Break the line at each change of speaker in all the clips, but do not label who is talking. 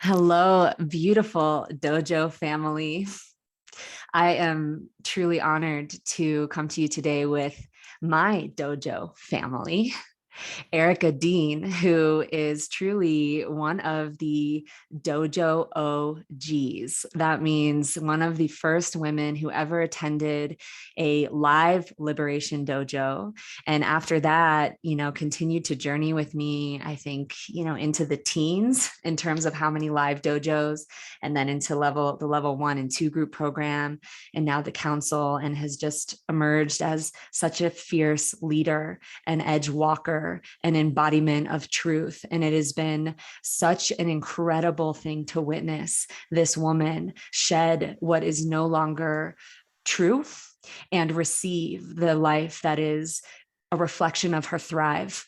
Hello, beautiful Dojo family. I am truly honored to come to you today with my Dojo family. Erica Dean, who is truly one of the dojo OGs. That means one of the first women who ever attended a live liberation dojo. And after that, continued to journey with me, I think, into the teens in terms of how many live dojos, and then into the level 1 and 2 group program, and now the council, and has just emerged as such a fierce leader, an edge walker, an embodiment of truth. And it has been such an incredible thing to witness this woman shed what is no longer true and receive the life that is a reflection of her thrive.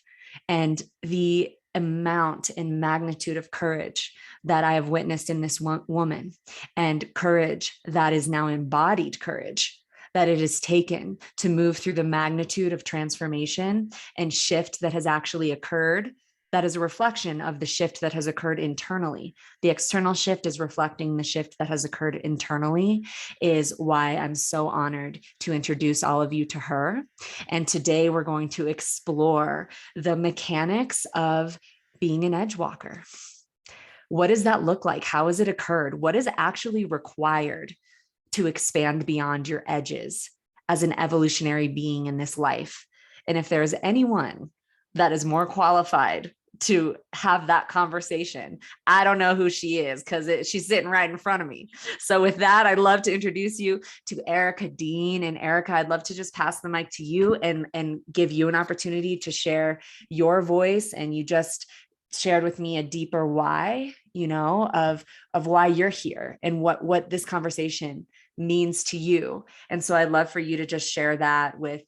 And the amount and magnitude of courage that I have witnessed in this woman, and courage that is now embodied courage that it has taken to move through the magnitude of transformation and shift that has actually occurred. That is a reflection of the shift that has occurred internally. The external shift is reflecting the shift that has occurred internally, is why I'm so honored to introduce all of you to her. And today we're going to explore the mechanics of being an edge walker. What does that look like? How has it occurred? What is actually required to expand beyond your edges as an evolutionary being in this life? And if there's anyone that is more qualified to have that conversation, I don't know who she is, because she's sitting right in front of me. So with that, I'd love to introduce you to Erica Dean. And Erica, I'd love to just pass the mic to you and give you an opportunity to share your voice. And you just shared with me a deeper why, of why you're here and what this conversation means to you. And so I'd love for you to just share that with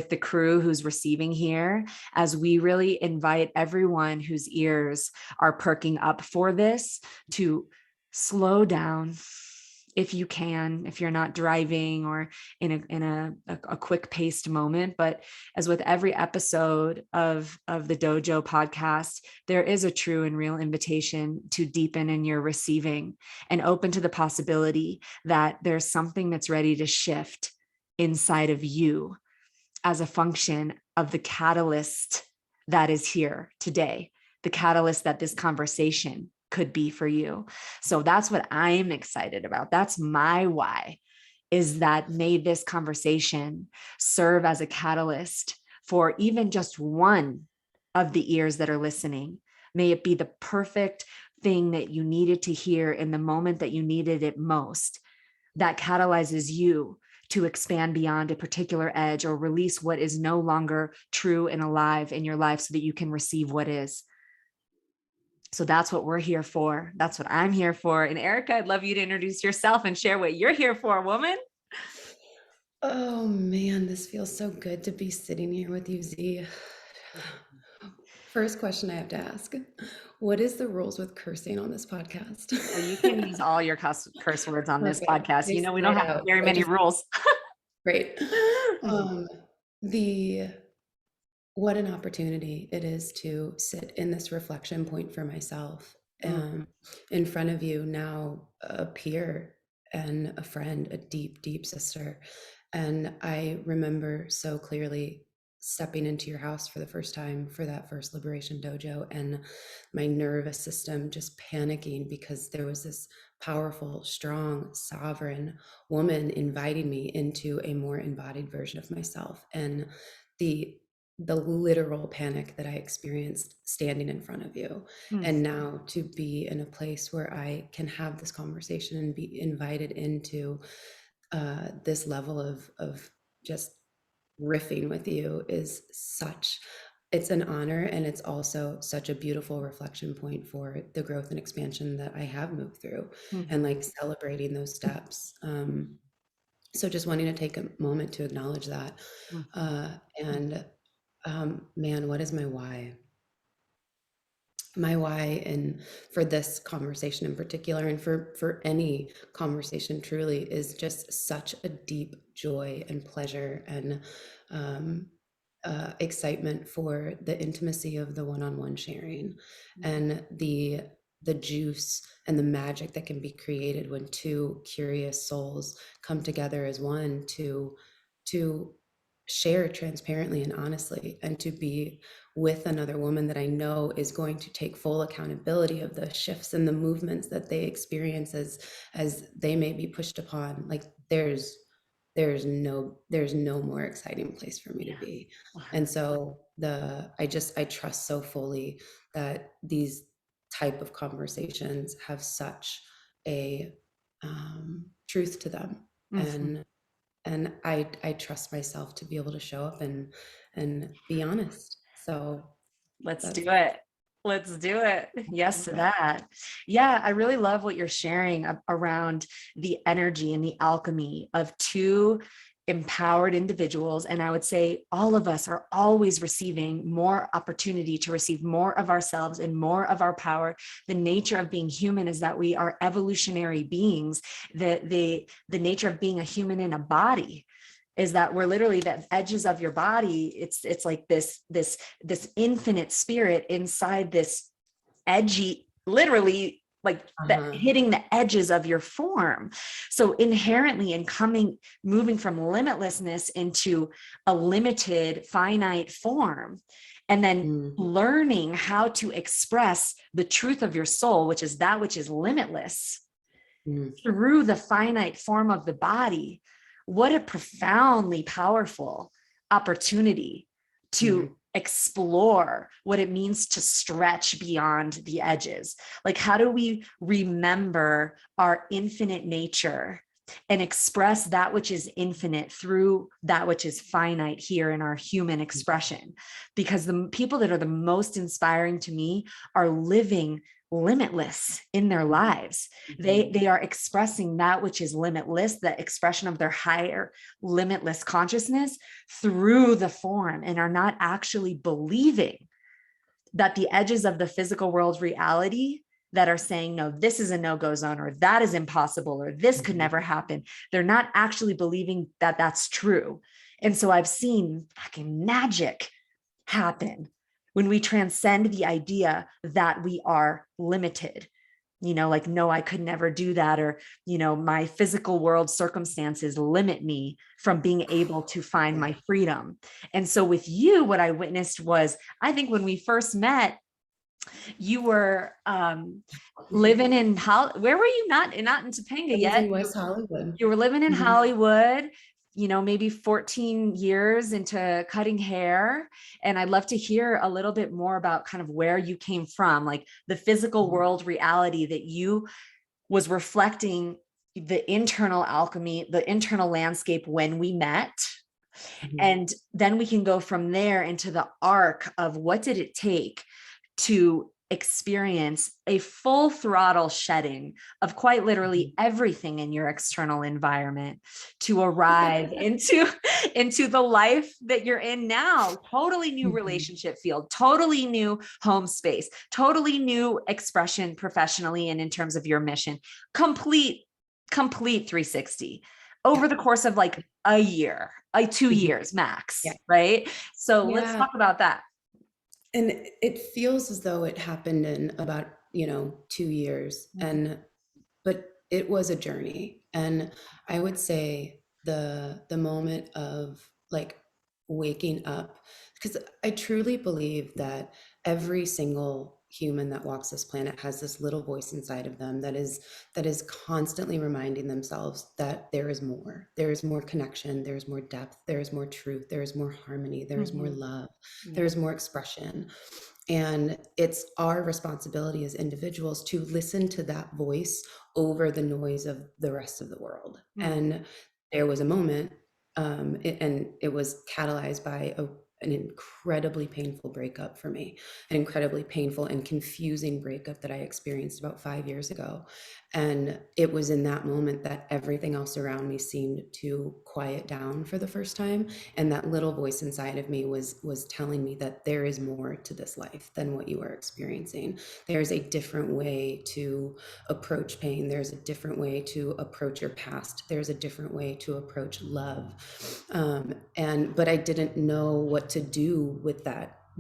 the crew who's receiving here, as we really invite everyone whose ears are perking up for this to slow down if you can, if you're not driving or in a quick paced moment. But as with every episode of the Dojo podcast, there is a true and real invitation to deepen in your receiving and open to the possibility that there's something that's ready to shift inside of you as a function of the catalyst that is here today, the catalyst that this conversation could be for you. So that's what I'm excited about. That's my why, is that may this conversation serve as a catalyst for even just one of the ears that are listening. May it be the perfect thing that you needed to hear in the moment that you needed it most, that catalyzes you to expand beyond a particular edge or release what is no longer true and alive in your life so that you can receive what is. So that's what we're here for. That's what I'm here for. And Erica, I'd love you to introduce yourself and share what you're here for, woman.
Oh man, this feels so good to be sitting here with you, Z. First question I have to ask. What is the rules with cursing on this podcast?
Oh, you can use all your curse words on this
Okay,
podcast.
just
We
lay
don't
it
have
out.
very
So I
many
just
rules.
great. Um, the What an opportunity it is to sit in this reflection point for myself, in front of you now, a peer and a friend, a deep, deep sister. And I remember so clearly stepping into your house for the first time for that first liberation dojo, and my nervous system just panicking because there was this powerful, strong, sovereign woman inviting me into a more embodied version of myself. And the the literal panic that I experienced standing in front of you. And now to be in a place where I can have this conversation and be invited into this level of just riffing with you is it's an honor, and it's also such a beautiful reflection point for the growth and expansion that I have moved through, and like celebrating those steps. So just wanting to take a moment to acknowledge that. And Man, what is my why? My why, and for this conversation in particular, and for any conversation truly, is just such a deep joy and pleasure and um, excitement for the intimacy of the one-on-one sharing, and the the juice and the magic that can be created when two curious souls come together as one to share transparently and honestly, and to be with another woman that I know is going to take full accountability of the shifts and the movements that they experience as they may be pushed upon. Like there's no more exciting place for me to
Yeah.
be. And so I trust so fully that these type of conversations have such a truth to them,
Mhm.
and I trust myself to be able to show up and be honest. So
Let's do
that's
it. Let's do it. Yes to that. Yeah, I really love what you're sharing around the energy and the alchemy of two empowered individuals. And I would say all of us are always receiving more opportunity to receive more of ourselves and more of our power. The nature of being human is that we are evolutionary beings. The nature of being a human in a body is that we're literally the edges of your body. It's like this infinite spirit inside this edgy, literally like that,
uh-huh.
hitting the edges of your form. So inherently in moving from limitlessness into a limited finite form, and then
Mm,
learning how to express the truth of your soul, which is that which is limitless,
mm,
through the finite form of the body. What a profoundly powerful opportunity
mm,
to explore what it means to stretch beyond the edges. Like, how do we remember our infinite nature and express that which is infinite through that which is finite here in our human expression? Because the people that are the most inspiring to me are living limitless in their lives.
mhm,
They are expressing that which is limitless, the expression of their higher limitless consciousness through the form, and are not actually believing that the edges of the physical world reality that are saying, no, this is a no-go zone, or that is impossible, or this could
mhm,
never happen. They're not actually believing that that's true. And so I've seen fucking magic happen when we transcend the idea that we are limited. Like, no, I could never do that, or my physical world circumstances limit me from being able to find
yeah.
my freedom. And so with you, what I witnessed was, I think when we first met, you were living in where were you? Not in Topanga
I was
yet.
in West Hollywood.
You were living in
Mhm,
Hollywood, maybe 14 years into cutting hair. And I'd love to hear a little bit more about kind of where you came from, like the physical
mhm,
world reality that you was reflecting the internal alchemy, the internal landscape when we met.
mhm,
And then we can go from there into the arc of what did it take to experience a full throttle shedding of quite
mhm.
literally everything in your external environment to arrive into the life that you're in now. Totally new
Mhm,
relationship field, totally new home space, totally new expression professionally and in terms of your mission. Complete 360
yeah,
over the course of like a year, like two
mhm,
years
yeah,
max, right? So let's
yeah.
talk about that.
And it feels as though it happened in about, 2 years, but it was a journey. And I would say the moment of, like, waking up, because I truly believe that every single human that walks this planet has this little voice inside of them that is constantly reminding themselves that there is more connection, there is more depth, there is more truth, there is more harmony, there is more
Mhm.
love, there
Yeah.
is more expression. And it's our responsibility as individuals to listen to that voice over the noise of the rest of the world.
Mm.
And there was a moment, and it was catalyzed by an incredibly painful breakup for me, an incredibly painful and confusing breakup that I experienced about 5 years ago. And it was in that moment that everything else around me seemed to quiet down for the first time, and that little voice inside of me was telling me that there is more to this life than what you are experiencing. There's a different way to approach pain, there's a different way to approach your past, there's a different way to approach love. And but I didn't know what to do with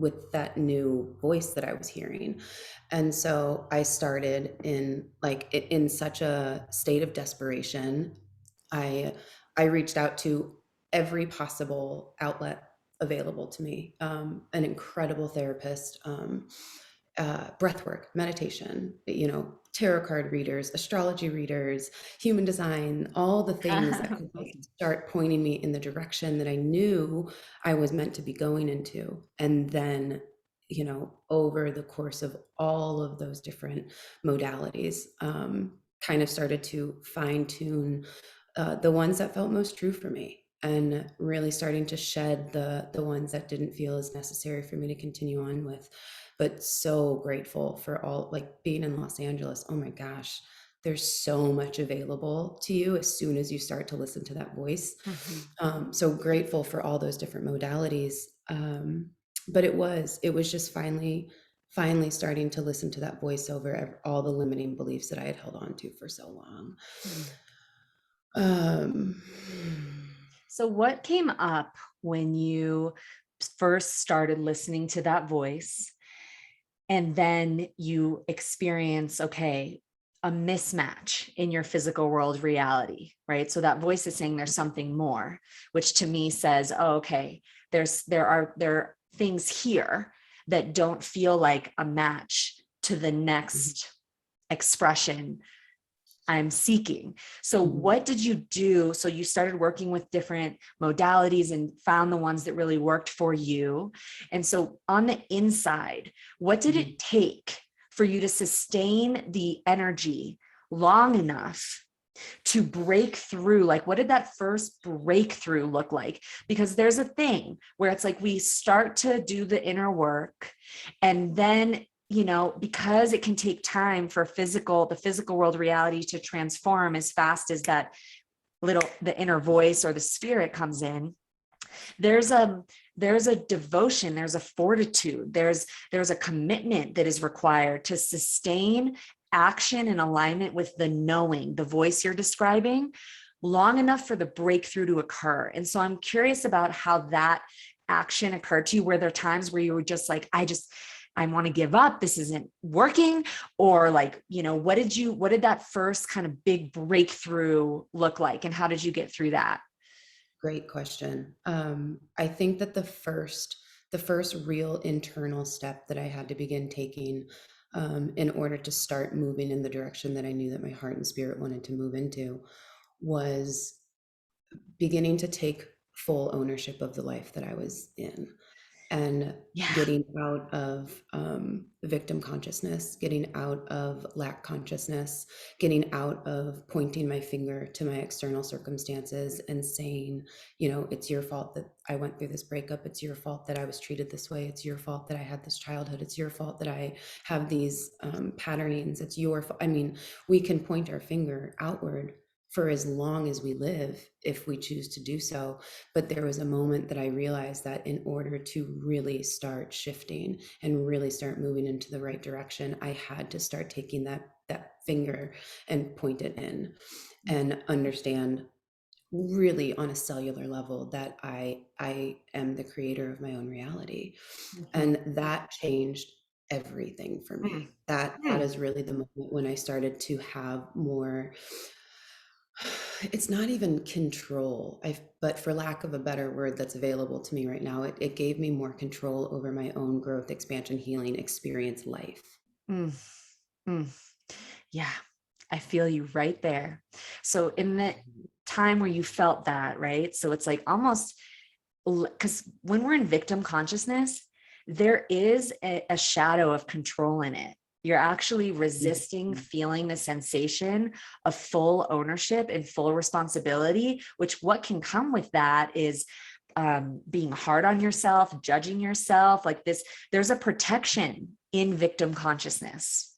with that new voice that I was hearing. And so I started in such a state of desperation. I I reached out to every possible outlet available to me. An incredible therapist, breath work, meditation, tarot card readers, astrology readers, human design, all the things that could start pointing me in the direction that I knew I was meant to be going into. And then, over the course of all of those different modalities, kind of started to fine tune the ones that felt most true for me, and really starting to shed the ones that didn't feel as necessary for me to continue on with. But so grateful for all, like being in Los Angeles. Oh my gosh, there's so much available to you as soon as you start to listen to that voice. So grateful for all those different modalities. But it was just finally starting to listen to that voice over all the limiting beliefs that I had held on to for so long. Um,
So what came up when you first started listening to that voice, and then you experience, okay, a mismatch in your physical world reality, right? So that voice is saying there's something more, which to me says, oh, okay, there are things here that don't feel like a match to the next expression I'm seeking. So what did you do? So you started working with different modalities and found the ones that really worked for you. And so on the inside, what did it take for you to sustain the energy long enough to break through? Like, what did that first breakthrough look like? Because there's a thing where it's like we start to do the inner work, and then because it can take time for the physical world reality to transform as fast as the inner voice or the spirit comes in. There's a devotion, there's a fortitude, there's a commitment that is required to sustain action in alignment with the knowing, the voice you're describing, long enough for the breakthrough to occur. And so I'm curious about how that action occurred to you. Were there times where you were just like, I want to give up, this isn't working? Or like, what did that first kind of big breakthrough look like, and how did you get through that?
Great question. I think that the first real internal step that I had to begin taking, in order to start moving in the direction that I knew that my heart and spirit wanted to move into, was beginning to take full ownership of the life that I was in, and
Yeah.
getting out of victim consciousness, getting out of lack consciousness, getting out of pointing my finger to my external circumstances and saying, it's your fault that I went through this breakup. It's your fault that I was treated this way. It's your fault that I had this childhood. It's your fault that I have these patternings. It's your fault. I mean, we can point our finger outward for as long as we live if we choose to do so. But there was a moment that I realized that in order to really start shifting and really start moving into the right direction, I had to start taking that finger and point it in, and understand really on a cellular level that I am the creator of my own reality. And that changed everything for me. That is really the moment when I started to have more, it's not even control, but for lack of a better word that's available to me right now, it gave me more control over my own growth, expansion, healing, experience, life.
Mm, mm. Yeah, I feel you right there. So in the time where you felt that, right? So it's like almost, because when we're in victim consciousness, there is a shadow of control in it. You're actually resisting feeling the sensation of full ownership and full responsibility, which what can come with that is being hard on yourself, judging yourself like this. There's a protection in victim consciousness.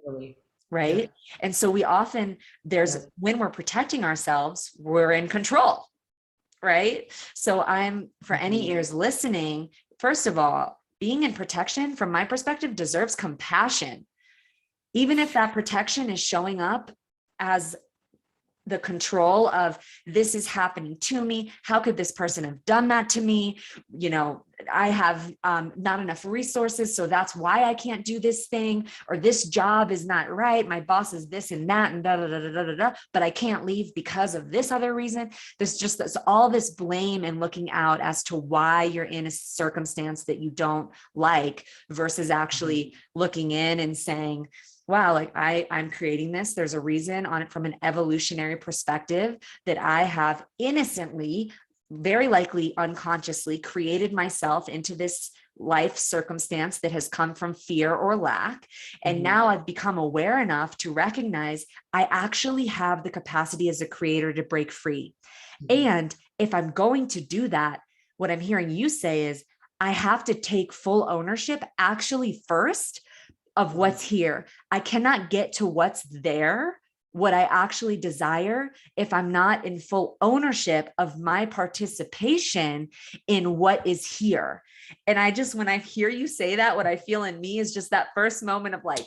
Really.
Right.
Yeah.
And so we often, when we're protecting ourselves, we're in control. Right. So for any ears listening, first of all, being in protection from my perspective deserves compassion, even if that protection is showing up as the control of this is happening to me. How could this person have done that to me? You know, I have not enough resources, so that's why I can't do this thing, or this job is not right. My boss is this and that and da da da da da da, but I can't leave because of this other reason. There's all this blame and looking out as to why you're in a circumstance that you don't like, versus actually looking in and saying, wow, like I'm creating this. There's a reason on it from an evolutionary perspective that I have innocently, very likely unconsciously, created myself into this life circumstance that has come from fear or lack. And now I've become aware enough to recognize I actually have the capacity as a creator to break free. And if I'm going to do that, what I'm hearing you say is I have to take full ownership actually first of what's here. I cannot get to what's there, what I actually desire, if I'm not in full ownership of my participation in what is here. And when I hear you say that, what I feel in me is just that first moment of like,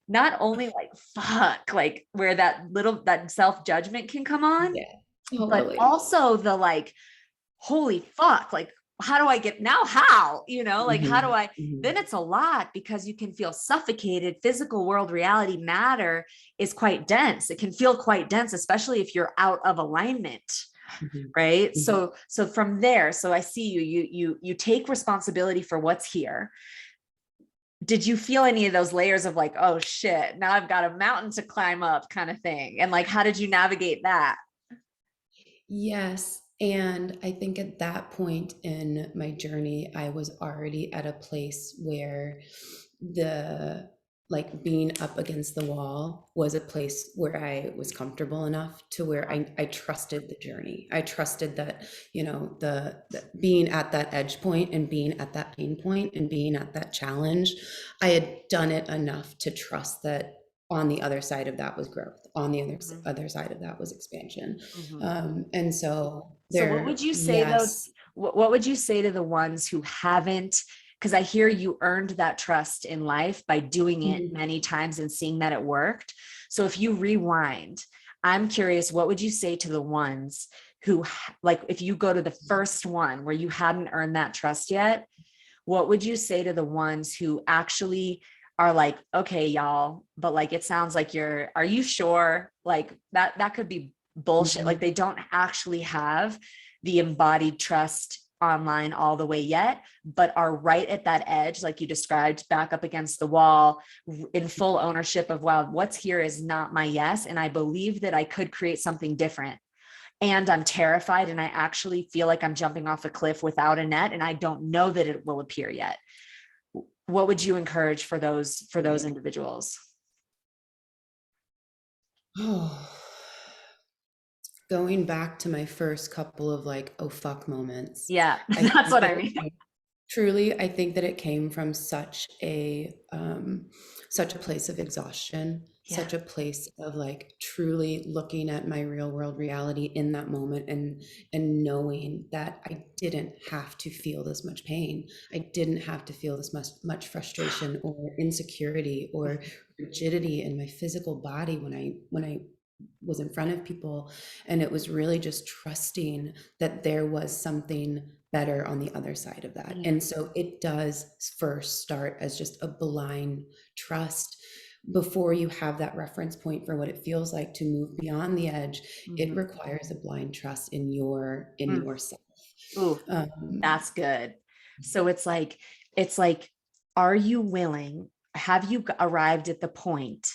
not only like, fuck, like where that self-judgment can come on, but also the like, holy fuck, like, how do I get now? How, like, how do I, then it's a lot because you can feel suffocated. Physical world reality matter is quite dense. It can feel quite dense, especially if you're out of alignment. Right. So from there, so I see you take responsibility for what's here. Did you feel any of those layers of like, oh shit, now I've got a mountain to climb up kind of thing? And like, how did you navigate that?
Yes. And I think at that point in my journey, I was already at a place where the like being up against the wall was a place where I was comfortable enough to where I trusted the journey. I trusted that, the being at that edge point and being at that pain point and being at that challenge, I had done it enough to trust that on the other side of that was growth. On the other side of that was expansion. And so
what would you say though?
yes.
What would you say to the ones who haven't? Because I hear you earned that trust in life by doing it many times and seeing that it worked. So if you rewind, I'm curious, what would you say to the ones who, like, if you go to the first one where you hadn't earned that trust yet, what would you say to the ones who actually are like, okay, y'all, but like, it sounds like are you sure? Like that could be bullshit. Like they don't actually have the embodied trust online all the way yet, but are right at that edge, like you described, back up against the wall in full ownership of, wow, what's here is not my yes. And I believe that I could create something different. And I'm terrified. And I actually feel like I'm jumping off a cliff without a net. And I don't know that it will appear yet. What would you encourage for those individuals?
Oh, going back to my first couple of like, oh fuck moments.
Yeah, that's what I mean.
Truly, I think that it came from such a place of exhaustion, such a place of like truly looking at my real world reality in that moment and knowing that I didn't have to feel this much pain. I didn't have to feel this much frustration or insecurity or rigidity in my physical body when I was in front of people. And it was really just trusting that there was something better on the other side of that. And so it does first start as just a blind trust before you have that reference point for what it feels like to move beyond the edge. It requires a blind trust in yourself.
Ooh, that's good. So it's like, are you willing, have you arrived at the point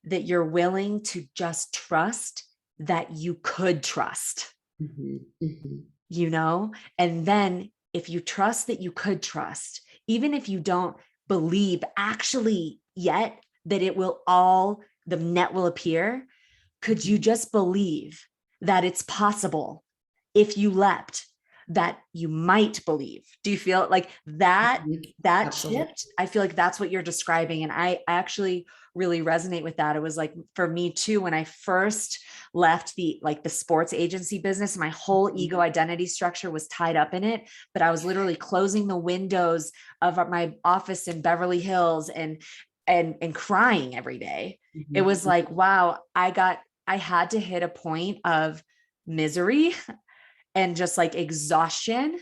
that you're willing to just trust that you could trust? And then if you trust that you could trust, even if you don't believe actually yet that the net will appear, could you just believe that it's possible if you leapt, that you might believe? Do you feel like that shift? I feel like that's what you're describing. And I actually really resonate with that. It was like, for me too, when I first left the sports agency business, my whole ego identity structure was tied up in it, but I was literally closing the windows of my office in Beverly Hills and crying every day. It was like, wow, I I had to hit a point of misery and just like exhaustion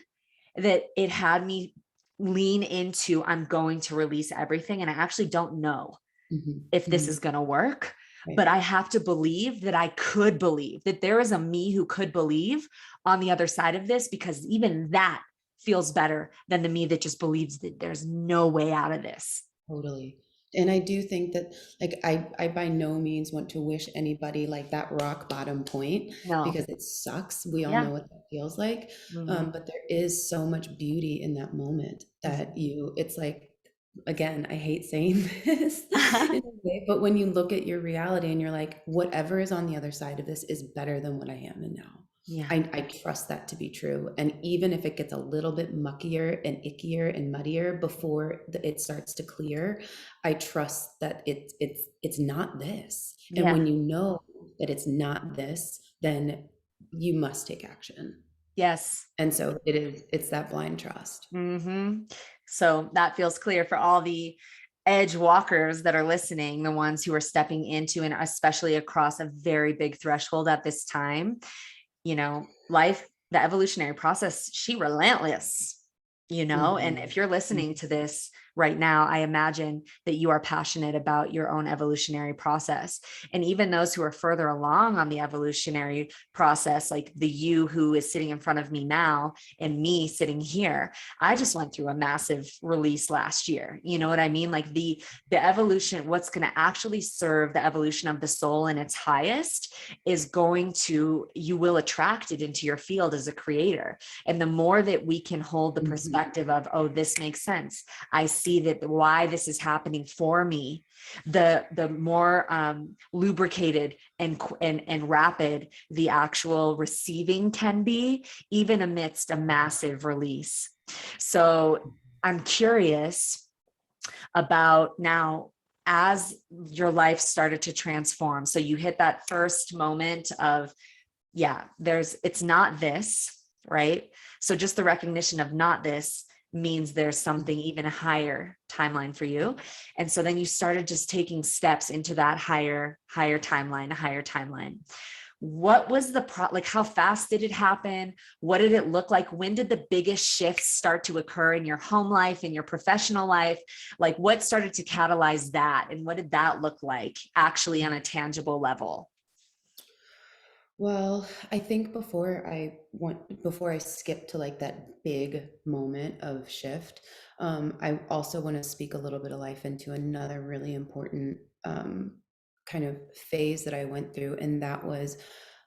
that it had me lean into, I'm going to release everything. And I actually don't know
Mhm.
if this is
Mhm.
going to work, but
Right.
I have to believe that I could believe that there is a me who could believe on the other side of this, because even that feels better than the me that just believes that there's no way out of this.
Totally. And I do think that, like, I by no means want to wish anybody like that rock bottom point,
No.
because it sucks. We all know
Yeah.
what that feels like.
Mm-hmm.
But there is so much beauty in that moment that it's like, again, I hate saying this in a way, but when you look at your reality and you're like, whatever is on the other side of this is better than what I am in now.
Yeah.
I trust that to be true. And even if it gets a little bit muckier and ickier and muddier before it starts to clear, I trust that it's not this. And
Yeah.
when you know that it's not this, then you must take action.
Yes.
And so it's that blind trust.
Mm-hmm. So that feels clear for all the edge walkers that are listening, the ones who are stepping into, and especially across a very big threshold at this time. Life, the evolutionary process, she relentless, and
Mhm.
if you're listening to this right now, I imagine that you are passionate about your own evolutionary process. And even those who are further along on the evolutionary process, like the you who is sitting in front of me now and me sitting here, I just went through a massive release last year. You know what I mean? Like the evolution, what's going to actually serve the evolution of the soul in its highest is going to, you will attract it into your field as a creator. And the more that we can hold the
Mhm.
perspective of, oh, this makes sense, I see that why this is happening for me, the more lubricated and rapid the actual receiving can be, even amidst a massive release. So I'm curious about now, as your life started to transform. So you hit that first moment of, yeah, it's not this, right? So just the recognition of not this means there's something even a higher timeline for you. And so then you started just taking steps into that higher timeline. What was like, how fast did it happen? What did it look like? When did the biggest shifts start to occur in your home life, in your professional life? Like, what started to catalyze that? And what did that look like actually on a tangible level?
Well, I think before I skip to like that big moment of shift, I also want to speak a little bit of life into another really important kind of phase that I went through, and that was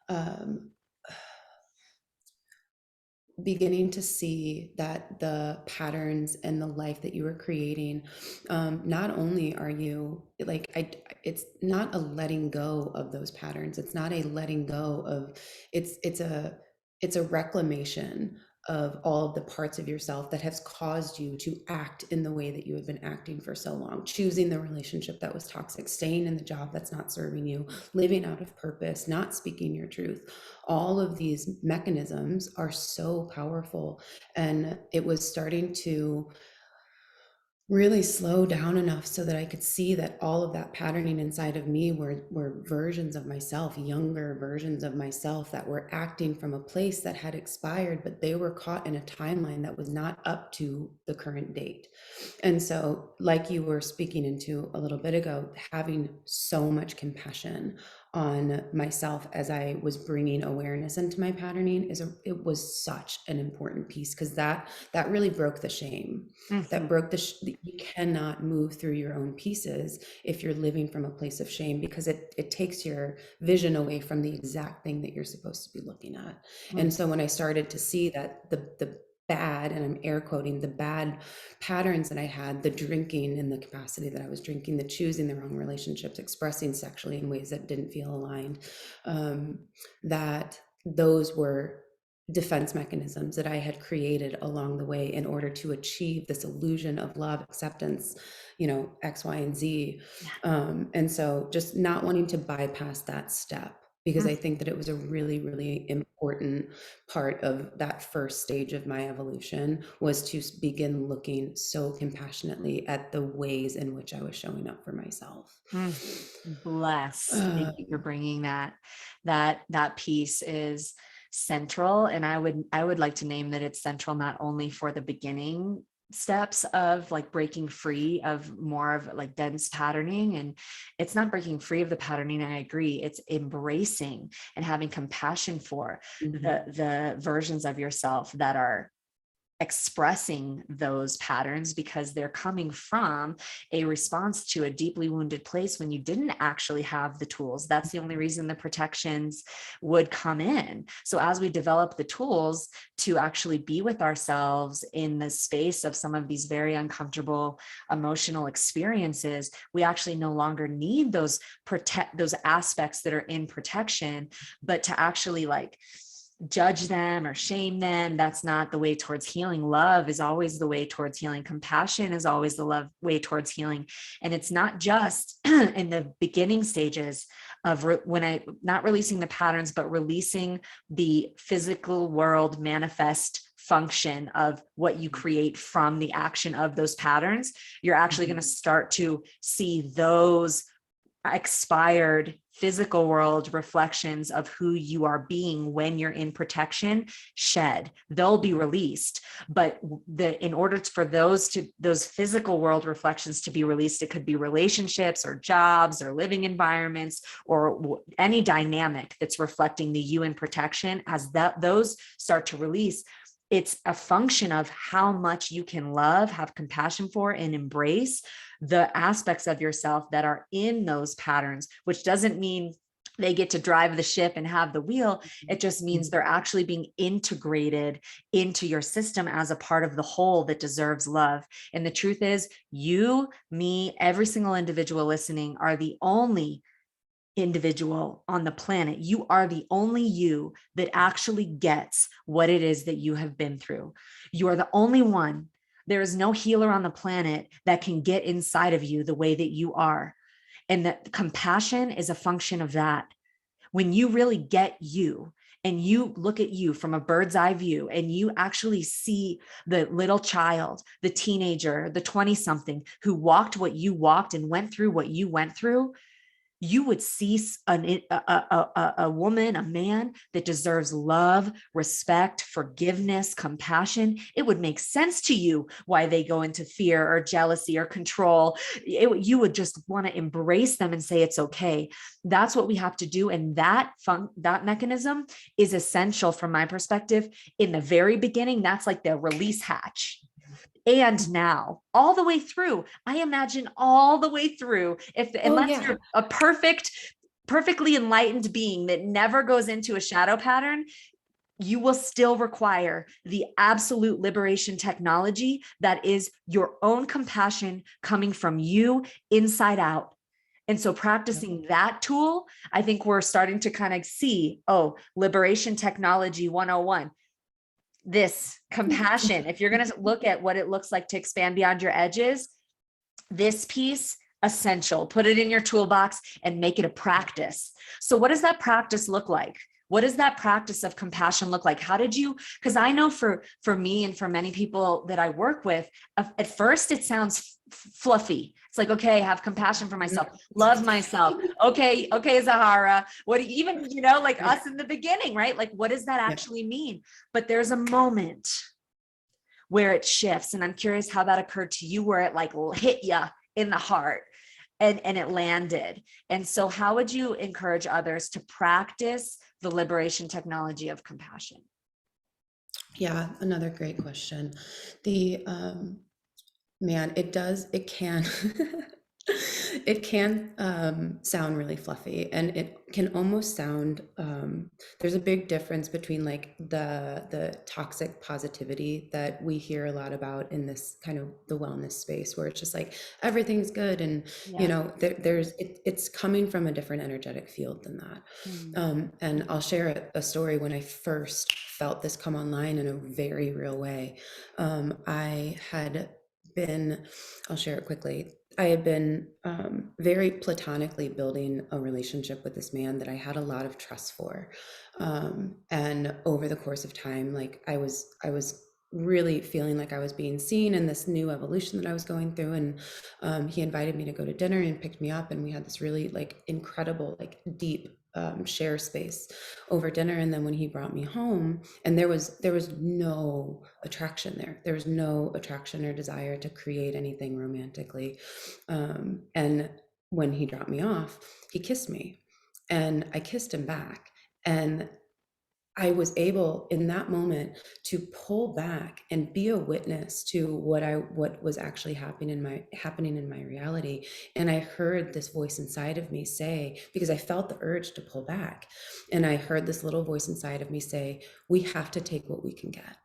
um, beginning to see that the patterns and the life that you were creating, not only are you like, it's not a letting go of those patterns, it's not a letting go of, it's a reclamation of all of the parts of yourself that has caused you to act in the way that you have been acting for so long, choosing the relationship that was toxic, staying in the job that's not serving you, living out of purpose, not speaking your truth. All of these mechanisms are so powerful. And it was starting to really slow down enough so that I could see that all of that patterning inside of me were versions of myself, younger versions of myself that were acting from a place that had expired, but they were caught in a timeline that was not up to the current date. And so, like you were speaking into a little bit ago, having so much compassion on myself as I was bringing awareness into my patterning it was such an important piece, because that really broke the shame. That
Mhm.
broke you cannot move through your own pieces if you're living from a place of shame, because it takes your vision away from the exact thing that you're supposed to be looking at. And
Mhm.
so when I started to see that the bad, and I'm air quoting, the bad patterns that I had, the drinking in the capacity that I was drinking, the choosing the wrong relationships, expressing sexually in ways that didn't feel aligned, um, that those were defense mechanisms that I had created along the way in order to achieve this illusion of love, acceptance, X, Y, and Z.
Yeah.
And so just not wanting to bypass that step because
Mm,
I think that it was a really, really important part of that first stage of my evolution, was to begin looking so compassionately at the ways in which I was showing up for myself.
mm. Bless.
Uh,
Thank you for bringing that. That piece is central, and I would like to name that it's central not only for the beginning steps of like breaking free of more of like dense patterning, and it's not breaking free of the patterning, I agree, it's embracing and having compassion for
mhm,
the versions of yourself that are expressing those patterns, because they're coming from a response to a deeply wounded place when you didn't actually have the tools. That's the only reason the protections would come in. So as we develop the tools to actually be with ourselves in the space of some of these very uncomfortable emotional experiences, we actually no longer need those aspects that are in protection, but to actually like judge them or shame them. That's not the way towards healing. Love is always the way towards healing. Compassion is always the way towards healing. And it's not just in the beginning stages of when I not releasing the patterns, but releasing the physical world manifest function of what you create from the action of those patterns. You're actually going to
mhm.
start to see those expired physical world reflections of who you are being when you're in protection shed. They'll be released, but in order for those physical world reflections to be released, it could be relationships or jobs or living environments or any dynamic that's reflecting the you in protection. As those start to release, it's a function of how much you can love, have compassion for, and embrace the aspects of yourself that are in those patterns, which doesn't mean they get to drive the ship and have the wheel. It just means they're actually being integrated into your system as a part of the whole that deserves love. And the truth is, you, me, every single individual listening are the only individual on the planet. You are the only you that actually gets what it is that you have been through. You are the only one. There is no healer on the planet that can get inside of you the way that you are. And that compassion is a function of that. When you really get you and you look at you from a bird's eye view and you actually see the little child, the teenager, the 20 something who walked what you walked and went through what you went through, you would see a woman, a man that deserves love, respect, forgiveness, compassion. It would make sense to you why they go into fear or jealousy or control. You would just want to embrace them and say it's okay. That's what we have to do. And that mechanism is essential from my perspective. In the very beginning, that's like the release hatch. And now all the way through, I imagine all the way through, if
Oh
unless
yeah.
you're a perfectly enlightened being that never goes into a shadow pattern, you will still require the absolute liberation technology that is your own compassion coming from you inside out. And so practicing that tool, I think we're starting to kind of see, oh, liberation technology 101. This compassion, if you're going to look at what it looks like to expand beyond your edges, this piece essential. Put it in your toolbox and make it a practice. So what does that practice look like? What does that practice of compassion look like? How did you, because I know for me and for many people that I work with, at first it sounds fluffy. It's like, okay, have compassion for myself, love myself. Okay, Zahara. What do you, even, like us in the beginning, right? Like, what does that
Yeah.
actually mean? But there's a moment where it shifts. And I'm curious how that occurred to you, where it like hit you in the heart and it landed. And so how would you encourage others to practice the liberation technology of compassion?
Yeah, another great question. The man, it can it can sound really fluffy, and it can almost sound there's a big difference between like the toxic positivity that we hear a lot about in this kind of the wellness space, where it's just like everything's good, and
Yeah.
it's coming from a different energetic field than that.
Mm.
And I'll share a story when I first felt this come online in a very real way. I had been, I'll share it quickly. I had been very platonically building a relationship with this man that I had a lot of trust for, and over the course of time, like I was really feeling like I was being seen in this new evolution that I was going through, and he invited me to go to dinner and picked me up, and we had this really like incredible, like deep share space over dinner. And then when he brought me home, and there was no attraction there. There was no attraction or desire to create anything romantically. And when he dropped me off, he kissed me, and I kissed him back. And I was able in that moment to pull back and be a witness to what was actually happening in my reality. And I heard this voice inside of me say, because I felt the urge to pull back, and I heard this little voice inside of me say, we have to take what we can get.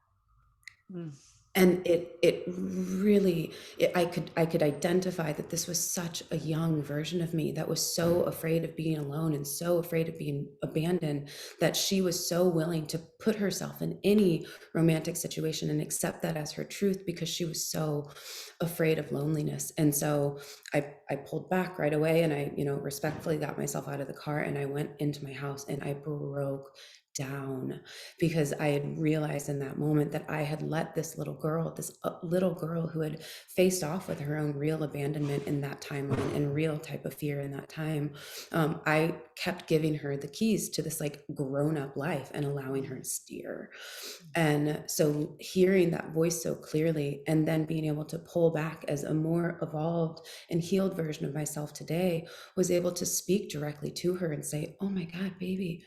Mm.
And it really, I could identify that this was such a young version of me that was so afraid of being alone and so afraid of being abandoned, that she was so willing to put herself in any romantic situation and accept that as her truth, because she was so afraid of loneliness. And so I pulled back right away, and I, respectfully got myself out of the car, and I went into my house, and I broke down, because I had realized in that moment that I had let this little girl who had faced off with her own real abandonment in that timeline and real type of fear in that time. I kept giving her the keys to this like grown up life and allowing her to steer. And so hearing that voice so clearly, and then being able to pull back as a more evolved and healed version of myself today, was able to speak directly to her and say, oh my God, baby,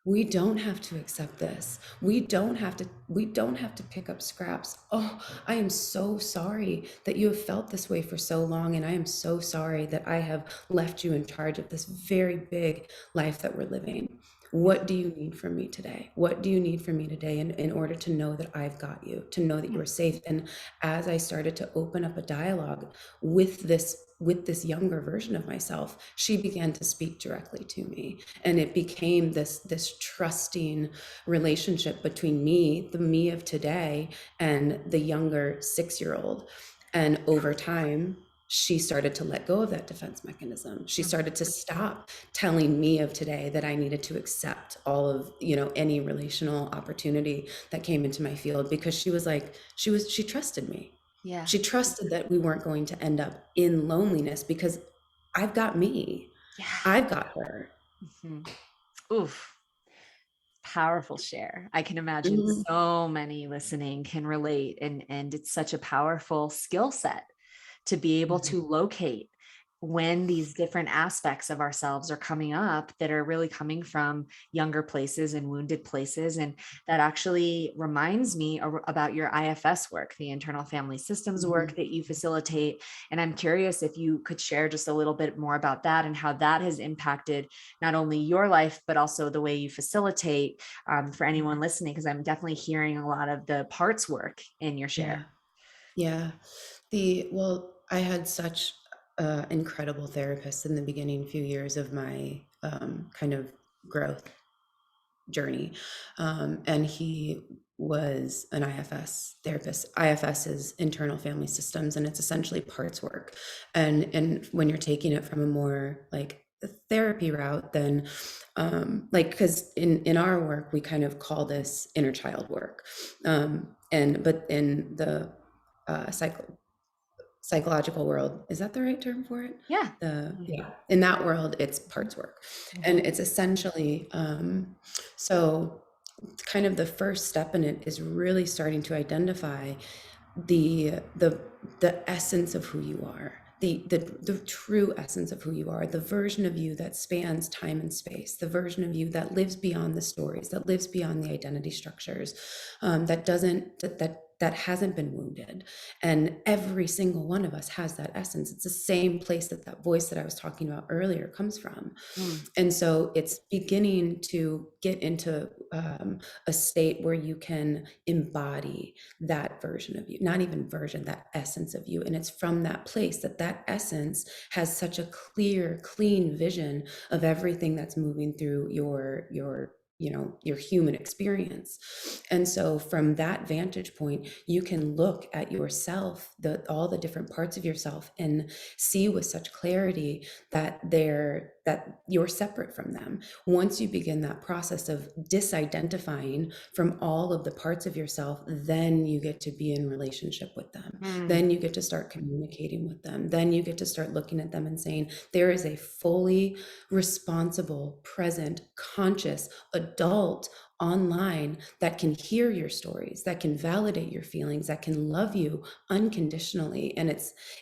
we don't have to accept this. We don't have to pick up scraps. Oh, I am so sorry that you have felt this way for so long, and I am so sorry that I have left you in charge of this very big life that we're living. What do you need from me today? What do you need from me today in order to know that I've got you, to know that you're safe? And as I started to open up a dialogue with this younger version of myself, she began to speak directly to me, and it became this trusting relationship between me, the me of today, and the younger 6-year-old. And over time, she started to let go of that defense mechanism. She started to stop telling me of today that I needed to accept all of, any relational opportunity that came into my field, because she trusted me.
Yeah.
She trusted that we weren't going to end up in loneliness, because I've got me.
Yeah.
I've got her.
Mhm. Oof. Powerful share. I can imagine
Mhm.
so many listening can relate, and it's such a powerful skill set to be able
Mhm.
to locate when these different aspects of ourselves are coming up that are really coming from younger places and wounded places. And that actually reminds me about your IFS work, the internal family systems work
Mhm.
that you facilitate. And I'm curious if you could share just a little bit more about that and how that has impacted not only your life, but also the way you facilitate, for anyone listening, because I'm definitely hearing a lot of the parts work in your share.
Yeah. Yeah. I had such incredible therapists in the beginning few years of my kind of growth journey. And he was an IFS therapist. IFS is internal family systems, and it's essentially parts work. And when you're taking it from a more like a therapy route, then like, because in our work we kind of call this inner child work, and but in the psychological world, is that the right term for it?
Yeah.
Yeah, in that world it's parts work. And
Mhm.
it's essentially so kind of the first step in it is really starting to identify the the the essence of who you are, the true essence of who you are, the version of you that spans time and space, the version of you that lives beyond the stories, that lives beyond the identity structures, that doesn't that hasn't been wounded. And every single one of us has that essence. It's the same place that voice that I was talking about earlier comes from.
Mm.
And so it's beginning to get into a state where you can embody that version of you, not even version, that essence of you. And it's from that place that essence has such a clear, clean vision of everything that's moving through your your human experience. And so from that vantage point, you can look at yourself, all the different parts of yourself, and see with such clarity that you're separate from them. Once you begin that process of disidentifying from all of the parts of yourself, then you get to be in relationship with them. Then you get to start communicating with them. Then you get to start looking at them and saying, there is a fully responsible, present, conscious adult online that can hear your stories, that can validate your feelings, that can love you unconditionally. And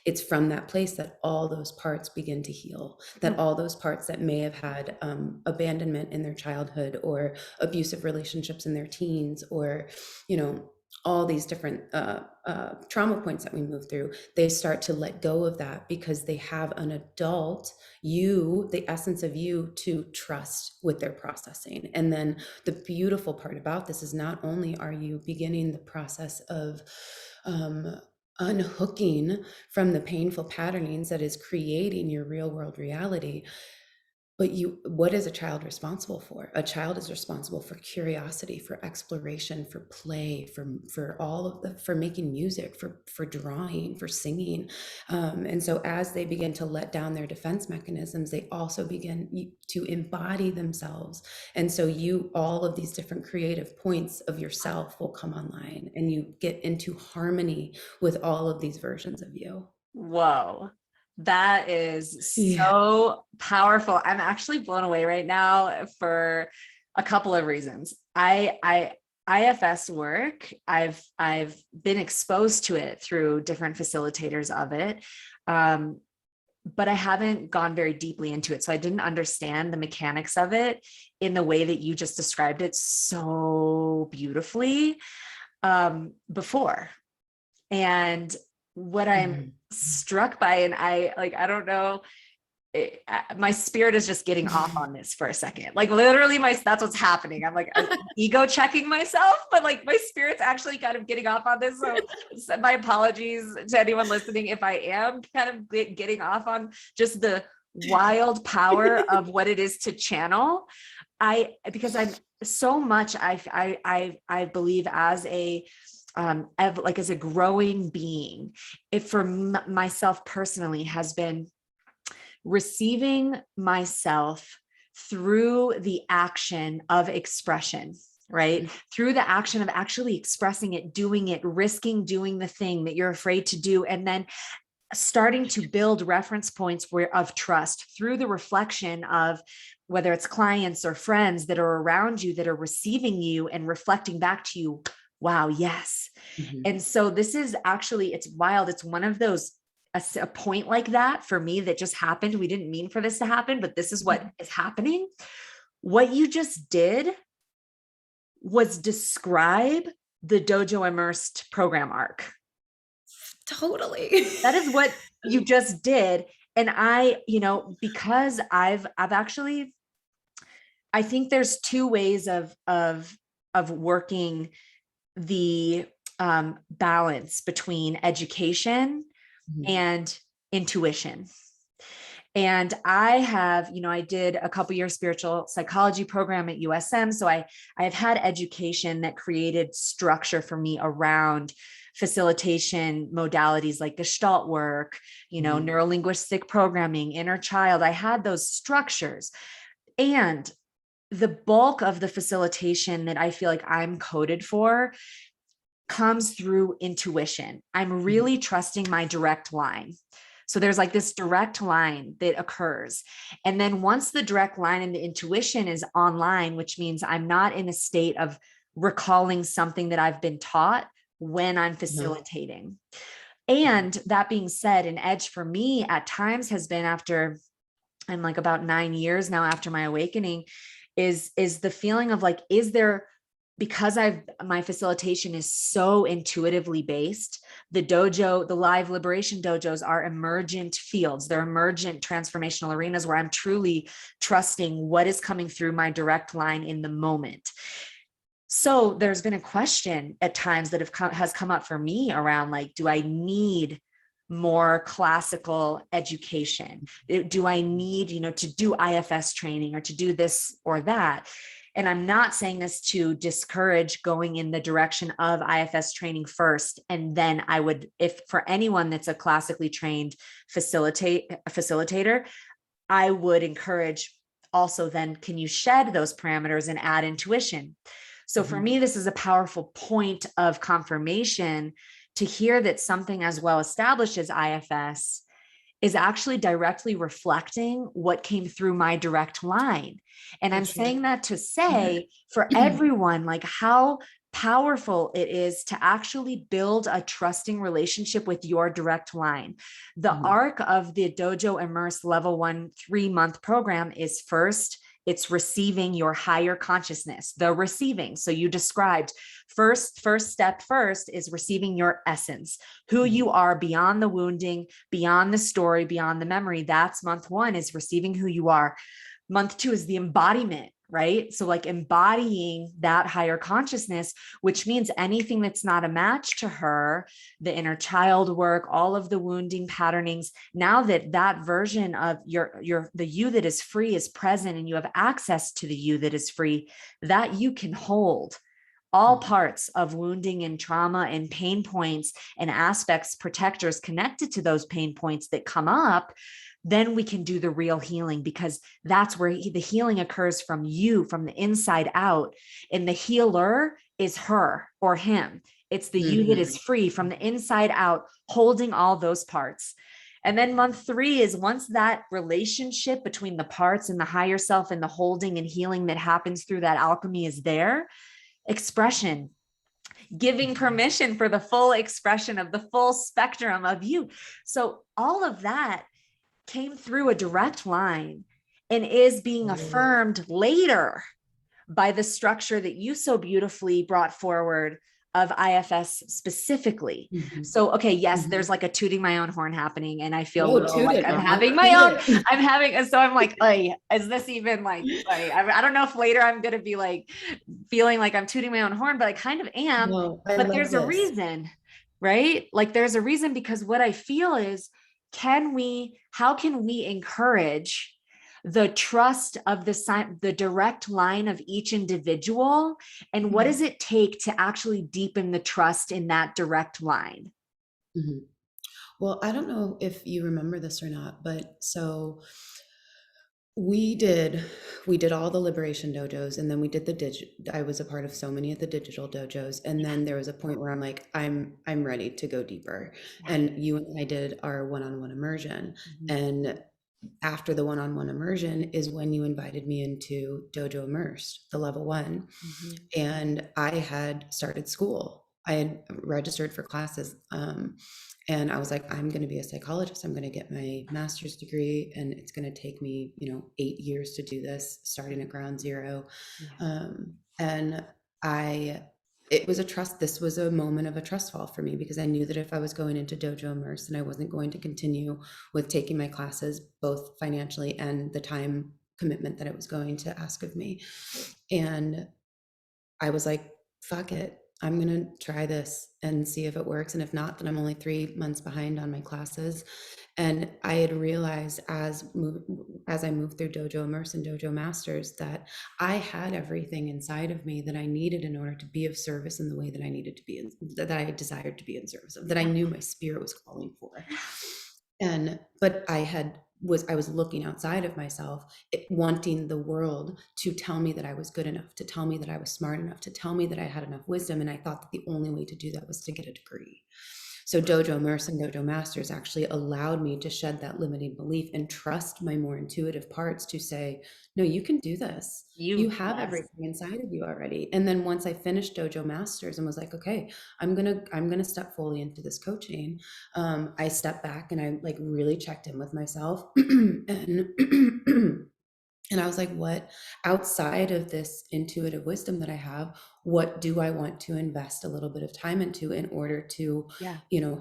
it's from that place that all those parts begin to heal, that all those parts that may have had abandonment in their childhood, or abusive relationships in their teens, or all these different trauma points that we move through, they start to let go of that because they have an adult, the essence of you, to trust with their processing. And then the beautiful part about this is not only are you beginning the process of unhooking from the painful patternings that is creating your real world reality, but what is a child responsible for? A child is responsible for curiosity, for exploration, for play, for making music, for drawing, for singing. And so as they begin to let down their defense mechanisms, they also begin to embody themselves. And so all of these different creative points of yourself will come online, and you get into harmony with all of these versions of you.
Whoa. That is so powerful. I'm actually blown away right now for a couple of reasons. IFS work, I've been exposed to it through different facilitators of it. But I haven't gone very deeply into it. So I didn't understand the mechanics of it in the way that you just described it so beautifully before. And what I'm struck by, and I don't know, my spirit is just getting off on this for a second. Like literally that's what's happening. I'm ego checking myself, but like my spirit's actually kind of getting off on this. So my apologies to anyone listening if I am kind of getting off on just the wild power of what it is to channel. Because I'm so much, I believe as as a growing being, it for myself personally has been receiving myself through the action of expression, right? Through the action of actually expressing it, doing it, risking doing the thing that you're afraid to do, and then starting to build reference points of trust through the reflection of whether it's clients or friends that are around you that are receiving you and reflecting back to you, wow, yes. And so this is actually, it's wild. It's one of those, a point like that for me that just happened. We didn't mean for this to happen, but this is what is happening. What you just did was describe the Dojo Immersed program arc.
Totally.
That is what you just did. And because I've actually, I think there's two ways of working the balance between education and intuition. And I have, I did a couple year spiritual psychology program at USM. So I have had education that created structure for me around facilitation modalities like Gestalt work, neurolinguistic programming, inner child. I had those structures. And the bulk of the facilitation that I feel like I'm coded for comes through intuition. I'm really trusting my direct line. So there's like this direct line that occurs. And then once the direct line and the intuition is online, which means I'm not in a state of recalling something that I've been taught when I'm facilitating. And that being said, an edge for me at times has been after, I'm like about 9 years now after my awakening, is the feeling of like, is there, because my facilitation is so intuitively based, the live liberation dojos are emergent fields. They're emergent transformational arenas where I'm truly trusting what is coming through my direct line in the moment. So there's been a question at times that has come up for me around like, do I need more classical education? Do I need, to do IFS training or to do this or that? And I'm not saying this to discourage going in the direction of IFS training first. And then I would, if for anyone that's a classically trained facilitator, I would encourage also then, can you shed those parameters and add intuition? So for me, this is a powerful point of confirmation to hear that something as well established as IFS is actually directly reflecting what came through my direct line. And I'm saying that to say for everyone, like how powerful it is to actually build a trusting relationship with your direct line. The arc of the Dojo Immerse Level 1 3-month program is first, it's receiving your higher consciousness, the receiving. So you described first step first is receiving your essence, who you are beyond the wounding, beyond the story, beyond the memory. That's month 1 is receiving who you are. Month 2 is the embodiment, right? So like embodying that higher consciousness, which means anything that's not a match to her, the inner child work, all of the wounding patternings, now that that version of the you that is free is present and you have access to the you that is free, that you can hold all parts of wounding and trauma and pain points and aspects, protectors connected to those pain points that come up, then we can do the real healing, because that's where the healing occurs from you, from the inside out. And the healer is her or him. It's the you that is free from the inside out, holding all those parts. And then month 3 is once that relationship between the parts and the higher self and the holding and healing that happens through that alchemy is there, expression, giving permission for the full expression of the full spectrum of you. So all of that came through a direct line and is being affirmed later by the structure that you so beautifully brought forward of IFS specifically. So, okay, yes, there's like a tooting my own horn happening, and I feel a little like I'm having my own, so I'm like, hey, is this even like, I don't know if later I'm going to be like feeling like I'm tooting my own horn, but I kind of am.
No,
but there's a reason, right? Like there's a reason, because what I feel is, how can we encourage the trust of the direct line of each individual? And what does it take to actually deepen the trust in that direct line?
Well, I don't know if you remember this or not, but so we did all the liberation dojos, and then we did I was a part of so many of the digital dojos, and then there was a point where I'm like, I'm ready to go deeper. And you and I did our one-on-one immersion. And after the one-on-one immersion is when you invited me into Dojo Immersed, the level 1. And I had started school. I had registered for classes. And I was like, I'm going to be a psychologist. I'm going to get my master's degree, and it's going to take me, 8 years to do this, starting at ground zero. And it was this was a moment of a trust fall for me, because I knew that if I was going into Dojo Immerse, and I wasn't going to continue with taking my classes, both financially and the time commitment that it was going to ask of me. And I was like, fuck it. I'm going to try this and see if it works. And if not, then I'm only 3 months behind on my classes. And I had realized as I moved through Dojo Immerse and Dojo Masters that I had everything inside of me that I needed in order to be of service in the way that I needed to be, that I desired to be in service of, that I knew my spirit was calling for. But I was looking outside of myself, wanting the world to tell me that I was good enough, to tell me that I was smart enough, to tell me that I had enough wisdom. And I thought that the only way to do that was to get a degree. So Dojo Immerse and Dojo Masters actually allowed me to shed that limiting belief and trust my more intuitive parts to say, no, you can do this. You have everything inside of you already. And then once I finished Dojo Masters and was like, okay, I'm gonna step fully into this coaching. I stepped back and I like really checked in with myself and and I was like, what outside of this intuitive wisdom that I have, what do I want to invest a little bit of time into in order to,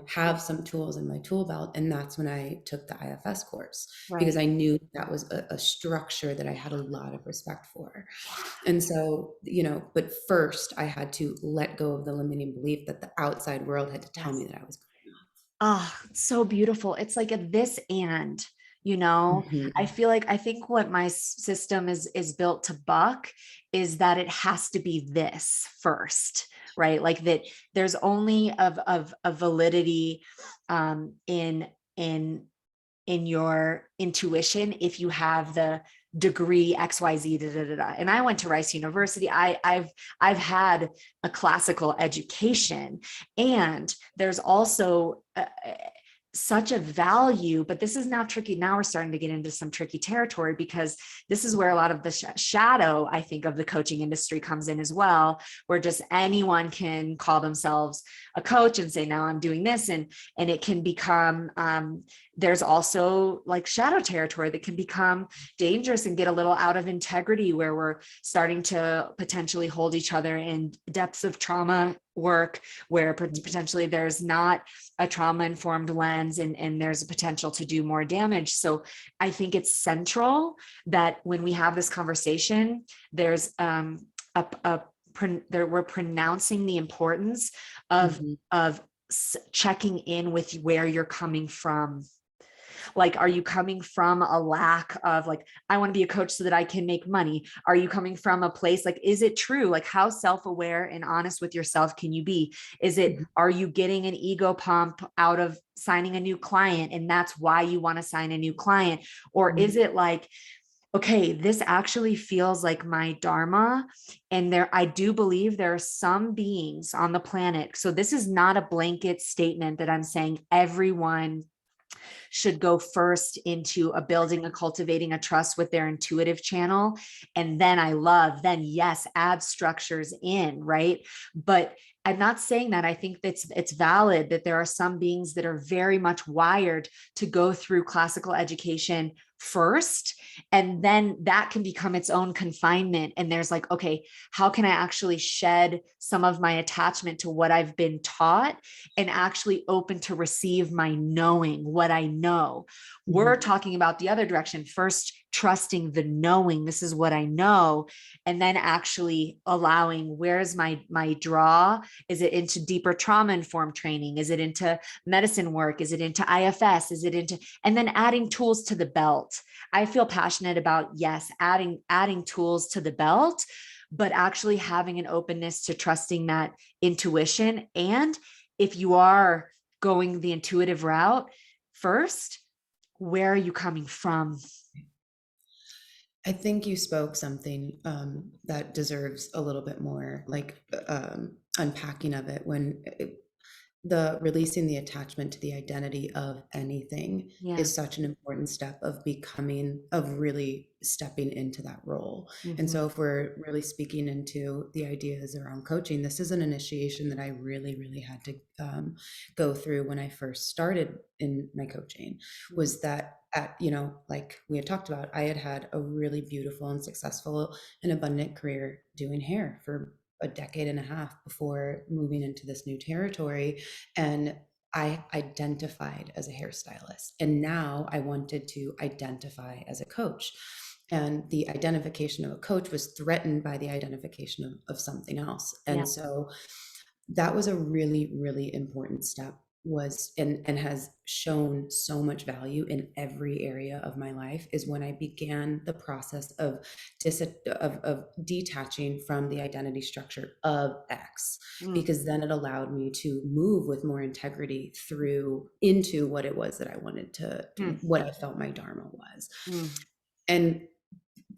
have some tools in my tool belt? And that's when I took the IFS course, because I knew that was a structure that I had a lot of respect for. And so, but first I had to let go of the limiting belief that the outside world had to tell me that I was good enough.
Oh, so beautiful. It's like a this and,
Mhm.
I feel like, I think what my system is built to buck is that it has to be this first, right? Like that there's only of a validity in in in your intuition if you have the degree XYZ. Da, da, da, da. And I went to Rice University. I've had a classical education, and there's also such a value, but this is now tricky. Now we're starting to get into some tricky territory, because this is where a lot of the shadow, I think, of the coaching industry comes in as well, where just anyone can call themselves a coach and say, now I'm doing this. And it can become, there's also like shadow territory that can become dangerous and get a little out of integrity, where we're starting to potentially hold each other in depths of trauma work, where potentially there's not a trauma informed lens, and there's a potential to do more damage. So I think it's central that when we have this conversation, there's we're pronouncing the importance of
Mhm.
checking in with where you're coming from. Like, are you coming from a lack of like, I want to be a coach so that I can make money? Are you coming from a place like, is it true? Like, how self-aware and honest with yourself can you be? Is it,
Mhm.
are you getting an ego pump out of signing a new client, and that's why you want to sign a new client? Or is
Mhm.
it like, okay, this actually feels like my dharma, and I do believe there are some beings on the planet. So this is not a blanket statement that I'm saying everyone should go first into a building, a cultivating a trust with their intuitive channel. And then then yes, add structures in, right? But I'm not saying that. I think it's valid that there are some beings that are very much wired to go through classical education first, and then that can become its own confinement. And there's like, okay, how can I actually shed some of my attachment to what I've been taught, and actually open to receive my knowing what I know? We're
Mhm.
talking about the other direction first, trusting the knowing, this is what I know, and then actually allowing, where's my draw? Is it into deeper trauma informed training? Is it into medicine work? Is it into IFS? Is it into, and then adding tools to the belt? I feel passionate about, yes, adding tools to the belt, but actually having an openness to trusting that intuition. And if you are going the intuitive route first, where are you coming from?
I think you spoke something that deserves a little bit more like unpacking of it when the releasing the attachment to the identity of anything
Yeah.
is such an important step of becoming, of really stepping into that role. And
Mm-hmm.
so if we're really speaking into the ideas around coaching, this is an initiation that I really, really had to go through when I first started in my coaching. Was that at, like we had talked about, I had had a really beautiful and successful and abundant career doing hair for a decade and a half before moving into this new territory. And I identified as a hairstylist. And now I wanted to identify as a coach. And the identification of a coach was threatened by the identification of something else.
Yeah.
And so that was a really, really important step, was and has shown so much value in every area of my life, is when I began the process of of detaching from the identity structure of X,
Mm,
because then it allowed me to move with more integrity through into what it was that I wanted
mm,
what I felt my dharma was.
mm.
And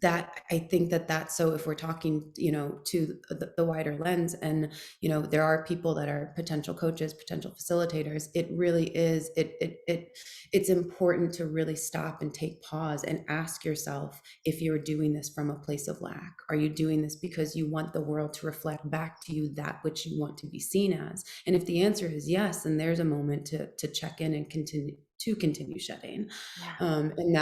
that, I think that that's, so if we're talking, to the wider lens, and there are people that are potential coaches, potential facilitators, it really is, it's important to really stop and take pause and ask yourself, if you're doing this from a place of lack, are you doing this because you want the world to reflect back to you that which you want to be seen as? And if the answer is yes, then there's a moment to check in and continue shedding.
Yeah.
And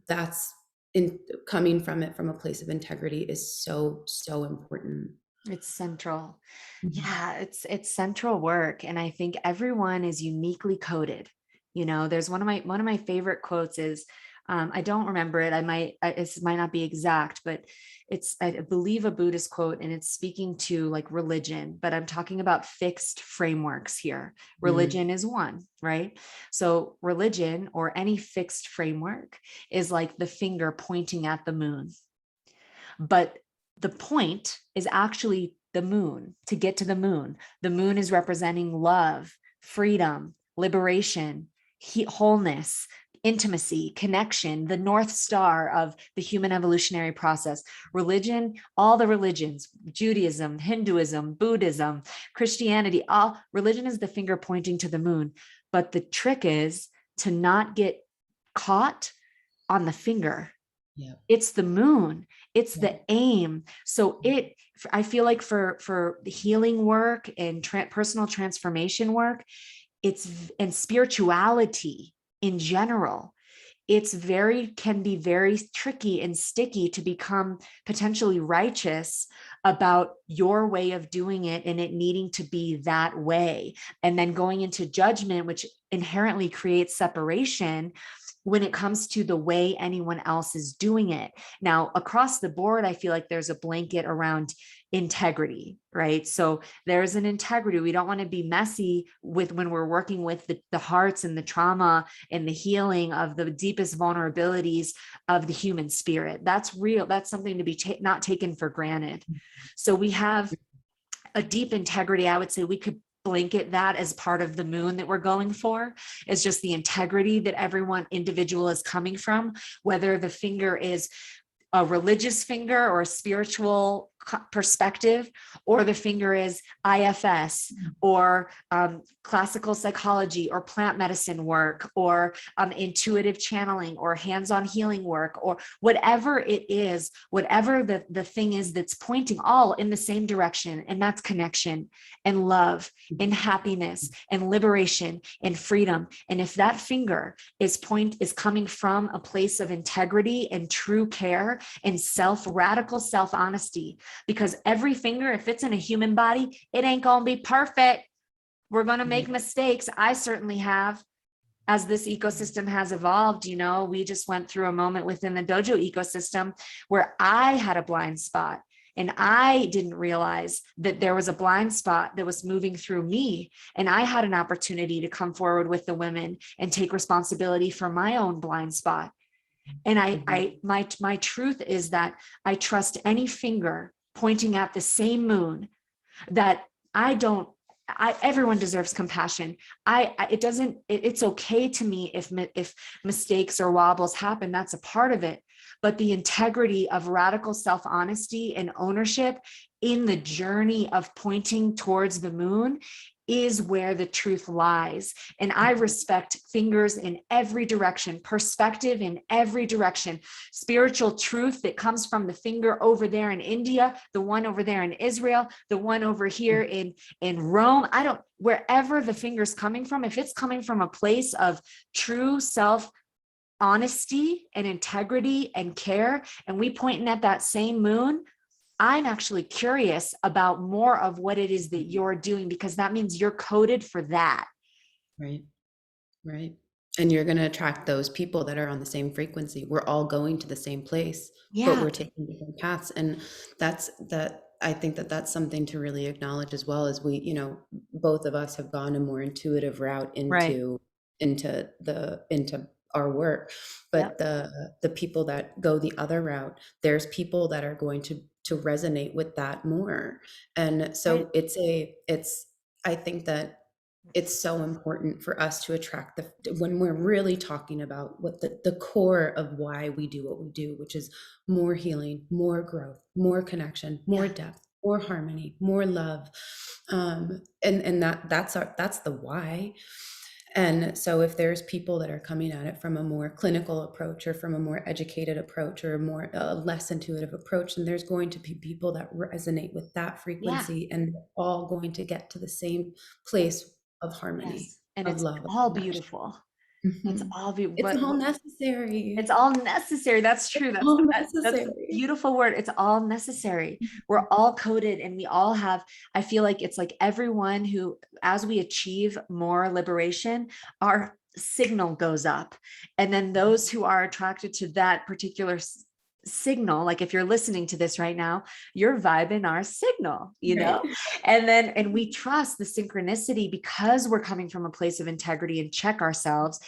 that's in coming from it from a place of integrity is so, so important.
It's central.
Mhm.
Yeah, it's central work, and I think everyone is uniquely coded. There's one of my favorite quotes is, I don't remember it. It might not be exact, but it's, I believe, a Buddhist quote, and it's speaking to like religion, but I'm talking about fixed frameworks here.
Mm.
Religion is one, right? So religion, or any fixed framework, is like the finger pointing at the moon. But the point is actually the moon, to get to the moon. The moon is representing love, freedom, liberation, wholeness, intimacy, connection, the North Star of the human evolutionary process. Religion, all the religions, Judaism, Hinduism, Buddhism, Christianity, all religion is the finger pointing to the moon. But the trick is to not get caught on the finger.
Yeah.
It's the moon. It's
Yeah.
the aim. So I feel like for the healing work and personal transformation work, and spirituality in general, can be very tricky and sticky to become potentially righteous about your way of doing it, and it needing to be that way, and then going into judgment, which inherently creates separation when it comes to the way anyone else is doing it. Now, across the board, I feel like there's a blanket around integrity, right? So there's an integrity. We don't want to be messy with when we're working with the hearts and the trauma and the healing of the deepest vulnerabilities of the human spirit. That's real. That's something to be not taken for granted. So we have a deep integrity. I would say we could blanket that as part of the moon that we're going for, is just the integrity that everyone individual is coming from, whether the finger is a religious finger or a spiritual perspective, or the finger is IFS or classical psychology or plant medicine work, or intuitive channeling or hands-on healing work, or whatever it is, whatever the thing is that's pointing all in the same direction. And that's connection and love and happiness and liberation and freedom. And if that finger is coming from a place of integrity and true care and radical self-honesty, because every finger, if it's in a human body, it ain't gonna be perfect. We're gonna make mistakes. I certainly have. As this ecosystem has evolved, we just went through a moment within the dojo ecosystem where I had a blind spot, and I didn't realize that there was a blind spot that was moving through me. And I had an opportunity to come forward with the women and take responsibility for my own blind spot. And my truth is that I trust any finger pointing at the same moon, that everyone deserves compassion. It's okay to me if mistakes or wobbles happen. That's a part of it. But the integrity of radical self-honesty and ownership in the journey of pointing towards the moon is where the truth lies. And I respect fingers in every direction, perspective in every direction, spiritual truth that comes from the finger over there in India, the one over there in Israel, the one over here in Rome. Wherever the finger's coming from, if it's coming from a place of true self honesty and integrity and care, and we pointing at that same moon, I'm actually curious about more of what it is that you're doing, because that means you're coded for that.
Right. Right. And you're going to attract those people that are on the same frequency. We're all going to the same place, but
Yeah.
we're taking different paths. And I think that that's something to really acknowledge as well, as we, both of us have gone a more intuitive route
Right.
into our work. But
Yep.
the people that go the other route, there's people that are going to resonate with that more. And so
Right.
I think that it's so important for us to attract when we're really talking about what the core of why we do what we do, which is more healing, more growth, more connection, more
Yeah.
depth, more harmony, more love. And that's the why. And so if there's people that are coming at it from a more clinical approach, or from a more educated approach, or a more less intuitive approach, then there's going to be people that resonate with that
Yeah.
frequency, and we're all going to get to the same place of harmony,
Yes. And
of
it's
love, of
all
connection.
beautiful. It's
Mhm.
all beautiful.
It's all
It's
necessary.
all necessary. That's
It's
true.
all
That's a
necessary.
beautiful word. It's all necessary. We're
Mhm.
all coded, and we all have, I feel like it's like everyone who, as we achieve more liberation, our signal goes up. And then those who are attracted to that particular signal, like if you're listening to this right now, you're vibing our signal, you know?
Right.
And we trust the synchronicity because we're coming from a place of integrity and check ourselves.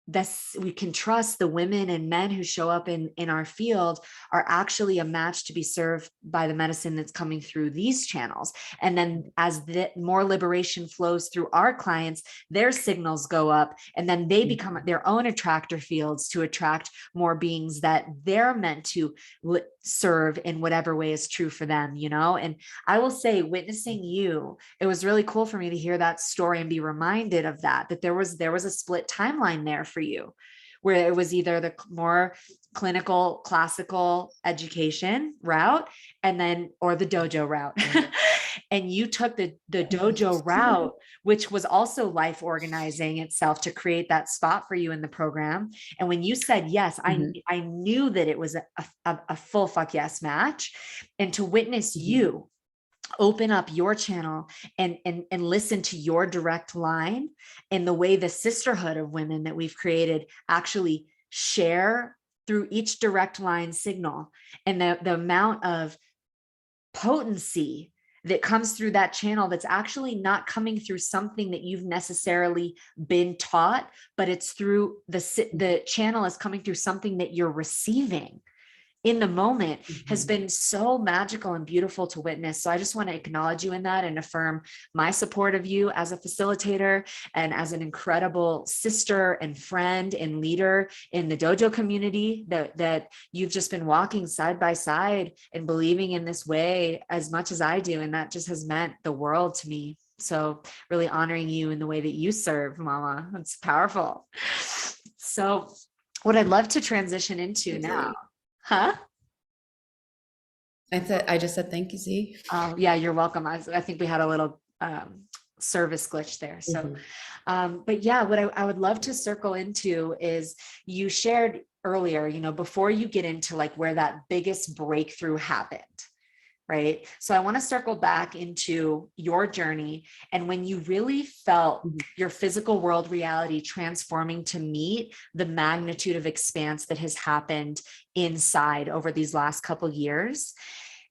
This, we can trust the women and men who show up in our field are actually a match to be served by the medicine that's coming through these channels. And then as the more liberation flows through our clients, their signals go up, and then they become their own attractor fields to attract more beings that they're meant to serve in whatever way is true for them, you know? And I will say, witnessing you, it was really cool for me to hear that story and be reminded of that there was a split timeline there for you, where it was either the more clinical classical education route, and then or the dojo route. And you took the dojo route, which was also life organizing itself to create that spot for you in the program. And when you said yes, I knew that it was a full fuck yes match. And to witness you open up your channel and listen to your direct line, and the way the sisterhood of women that we've created actually share through each direct line signal, and the amount of potency that comes through that channel, that's actually not coming through something that you've necessarily been taught, but it's through the channel is coming through something that you're receiving in the moment, has been so magical and beautiful to witness. So I just want to acknowledge you in that and affirm my support of you as a facilitator and as an incredible sister and friend and leader in the dojo community, that you've just been walking side by side and believing in this way as much as I do. And that just has meant the world to me. So really honoring you in the way that you serve, Mama. It's powerful. So what I'd love to transition into now. Huh?
I just said thank you, Z.
Oh, yeah, you're welcome. I think we had a little service glitch there. So, but yeah, what I would love to circle into is, you shared earlier, you know, before you get into like where that biggest breakthrough happened, right? So I want to circle back into your journey and when you really felt your physical world reality transforming to meet the magnitude of expanse that has happened inside over these last couple years.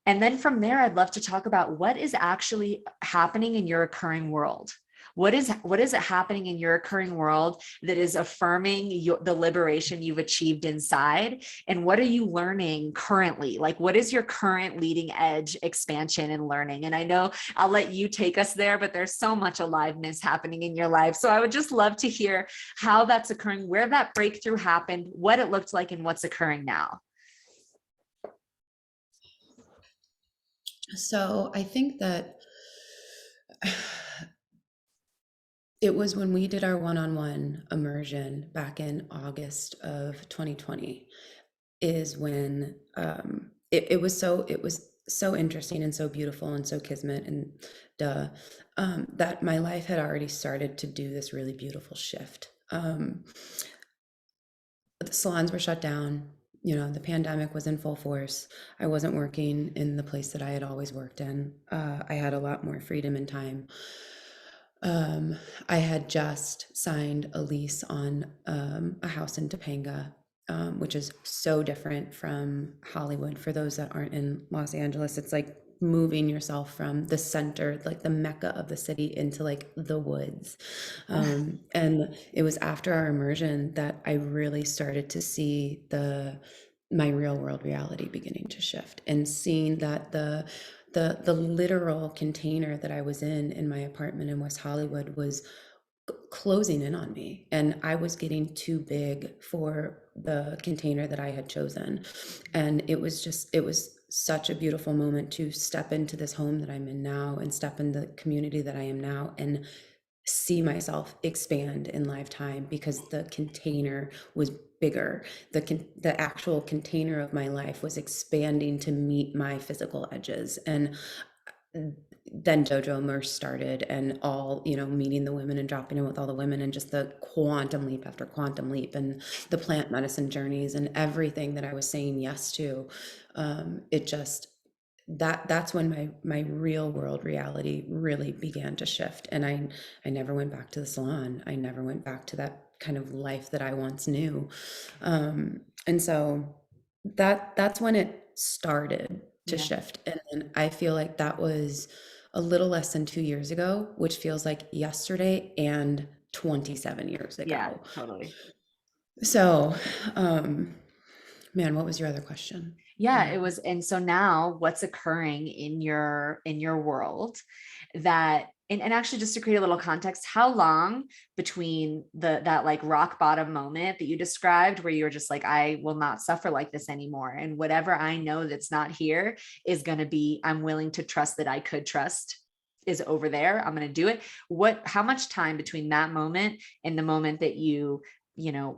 And then from there, I'd love to talk about what is actually happening in your occurring world. What is it happening in your occurring world that is affirming the liberation you've achieved inside? And what are you learning currently? Like, what is your current leading edge expansion and learning? And I know I'll let you take us there, but there's so much aliveness happening in your life. So I would just love to hear how that's occurring, where that breakthrough happened, what it looked like, and what's occurring now.
So I think that it was when we did our one-on-one immersion back in August of 2020 is when it was so interesting and so beautiful and so kismet and that my life had already started to do this really beautiful shift. The salons were shut down. You know, the pandemic was in full force. I wasn't working in the place that I had always worked in. I had a lot more freedom and time. I had just signed a lease on a house in Topanga, which is so different from Hollywood. For those that aren't in Los Angeles, it's like moving yourself from the center, like the mecca of the city, into like the woods. And it was after our immersion that I really started to see my real world reality beginning to shift, and seeing that the literal container that I was in my apartment in West Hollywood was closing in on me, and I was getting too big for the container that I had chosen. And it was such a beautiful moment to step into this home that I'm in now, and step in the community that I am now, and see myself expand in lifetime, because the container was bigger. The actual container of my life was expanding to meet my physical edges. And then Dojo Immerse started, and all, you know, meeting the women and dropping in with all the women, and just the quantum leap after quantum leap, and the plant medicine journeys, and everything that I was saying yes to. It just that's when my real world reality really began to shift. And I never went back to the salon. I never went back to that kind of life that I once knew. And so that's when it started to
Yeah.
shift. And then I feel like that was a little less than 2 years ago, which feels like yesterday and 27 years
Yeah,
ago.
totally.
So, man, what was your other question?
Yeah,
Um,
it was. And so now what's occurring in your world that and actually just to create a little context, how long between that like rock bottom moment that you described where you were just like, I will not suffer like this anymore. And whatever I know that's not here is gonna be, I'm willing to trust that I could trust is over there. I'm gonna do it. How much time between that moment and the moment that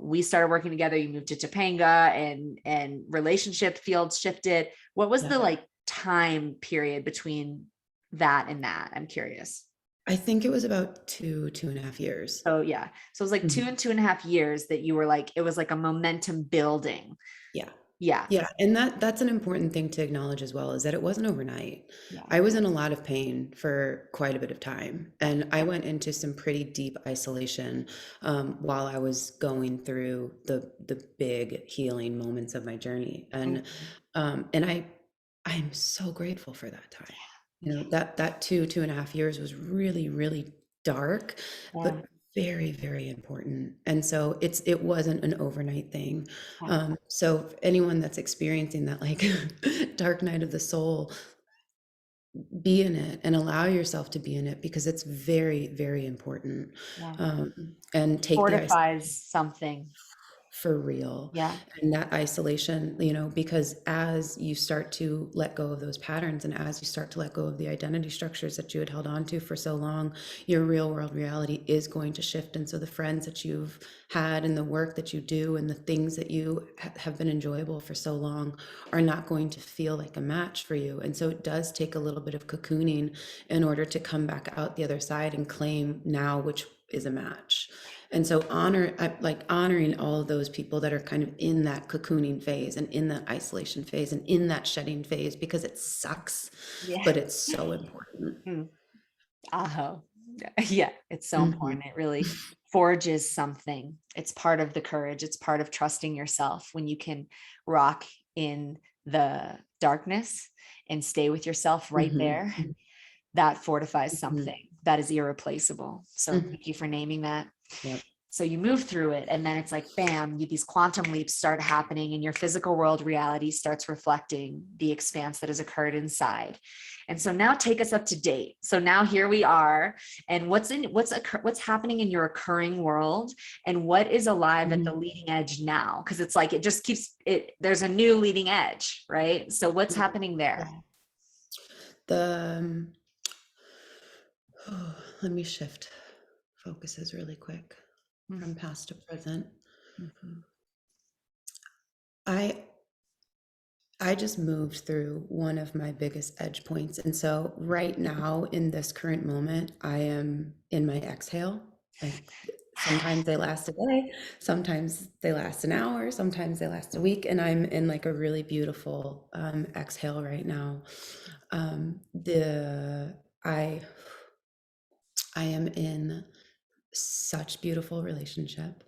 we started working together, you moved to Topanga and relationship fields shifted. What was the
yeah.
like time period between that and that? I'm curious.
I think it was about 2.5 years.
So yeah. So it was like
Mhm.
2.5 years that you were like, it was like a momentum building.
Yeah.
Yeah.
Yeah, and that's an important thing to acknowledge as well, is that it wasn't overnight.
Yeah.
I was in a lot of pain for quite a bit of time,
Yeah.
and I went into some pretty deep isolation while I was going through the big healing moments of my journey,
Mhm.
and I'm so grateful for that time. You know, that 2.5 years was really, really dark,
Yeah.
but very, very important. And so it wasn't an overnight thing.
Yeah.
So anyone that's experiencing that like dark night of the soul, be in it and allow yourself to be in it, because it's very, very important.
Yeah.
And take the
Fortifies something.
for real.
Yeah.
And that isolation, because as you start to let go of those patterns, and as you start to let go of the identity structures that you had held on to for so long, your real world reality is going to shift. And so the friends that you've had and the work that you do and the things that you have been enjoyable for so long are not going to feel like a match for you. And so it does take a little bit of cocooning in order to come back out the other side and claim now which is a match. And so honoring all of those people that are kind of in that cocooning phase and in that isolation phase and in that shedding phase, because it sucks,
Yeah.
but it's so important.
Mm. Aho. Yeah, it's so
Hmm.
important. It really forges something. It's part of the courage. It's part of trusting yourself when you can rock in the darkness and stay with yourself right
Hmm.
there. That fortifies
Hmm.
something that is irreplaceable. So
Hmm.
thank you for naming that.
Yep.
So you move through it, and then it's like, bam, these quantum leaps start happening, and your physical world reality starts reflecting the expanse that has occurred inside. And so now take us up to date. So now here we are, and what's happening in your occurring world, and what is alive at the
Mhm.
leading edge now? Because it's like it just keeps it. There's a new leading edge, right? So what's happening there?
Yeah. The let me shift focuses really quick from past to present.
Mhm.
I I just moved through one of my biggest edge points. And so right now in this current moment, I am in my exhale. Like sometimes they last a day, sometimes they last an hour, sometimes they last a week. And I'm in like a really beautiful exhale right now. The I am in such beautiful relationship.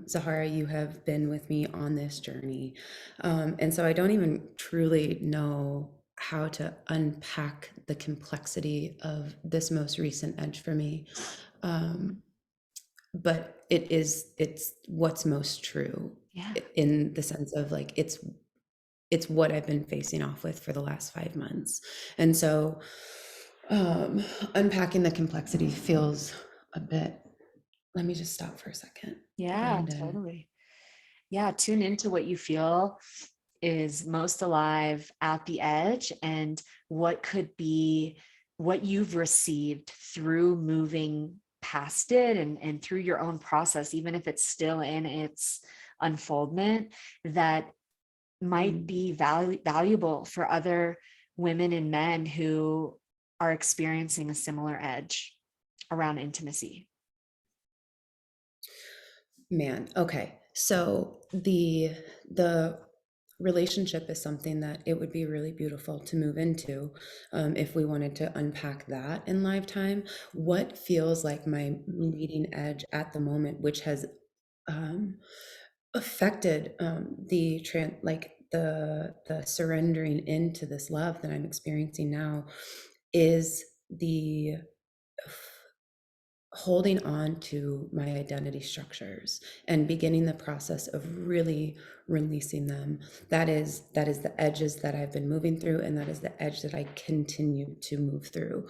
Zahara, you have been with me on this journey. And so I don't even truly know how to unpack the complexity of this most recent edge for me. Um, but it's what's most true,
Yeah.
in the sense of like, it's what I've been facing off with for the last 5 months. And so um, unpacking the complexity feels a bit. Let me just stop for a second.
Yeah,
Ground in.
totally. Yeah, tune into what you feel is most alive at the edge and what could be what you've received through moving past it and through your own process, even if it's still in its unfoldment, that might
Mm.
be valuable for other women and men who are experiencing a similar edge around intimacy.
Man, okay. So the relationship is something that it would be really beautiful to move into, if we wanted to unpack that in lifetime. What feels like my leading edge at the moment, which has um, affected the surrendering into this love that I'm experiencing now, is the holding on to my identity structures and beginning the process of really releasing them. That is the edges that I've been moving through, and that is the edge that I continue to move through.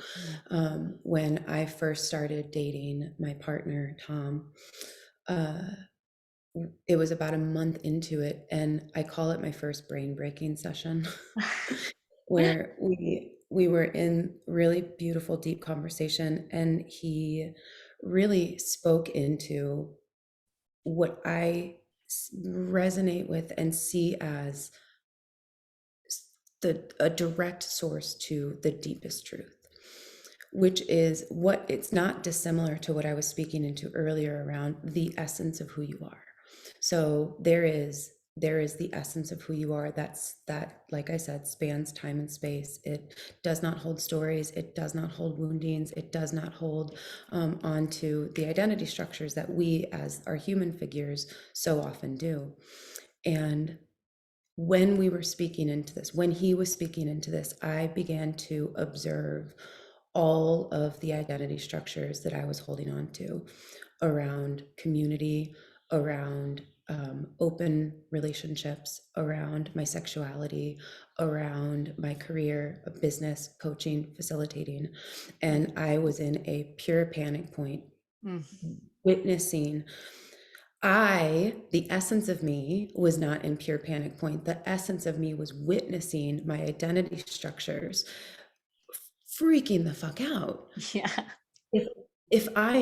When I first started dating my partner Tom, uh, it was about a month into it, and I call it my first brain breaking session. Where we were in really beautiful deep conversation, and he really spoke into what I resonate with and see as a direct source to the deepest truth, which is what it's not dissimilar to what I was speaking into earlier around the essence of who you are. So there is the essence of who you are, that, like I said, spans time and space. It does not hold stories, it does not hold woundings, it does not hold onto the identity structures that we as our human figures so often do. And when we were speaking into this, when he was speaking into this, I began to observe all of the identity structures that I was holding on to around community, around open relationships, around my sexuality, around my career, business, coaching, facilitating. And I was in a pure panic point, witnessing. The essence of me was not in pure panic point. The essence of me was witnessing my identity structures freaking the fuck out.
Yeah.
If if I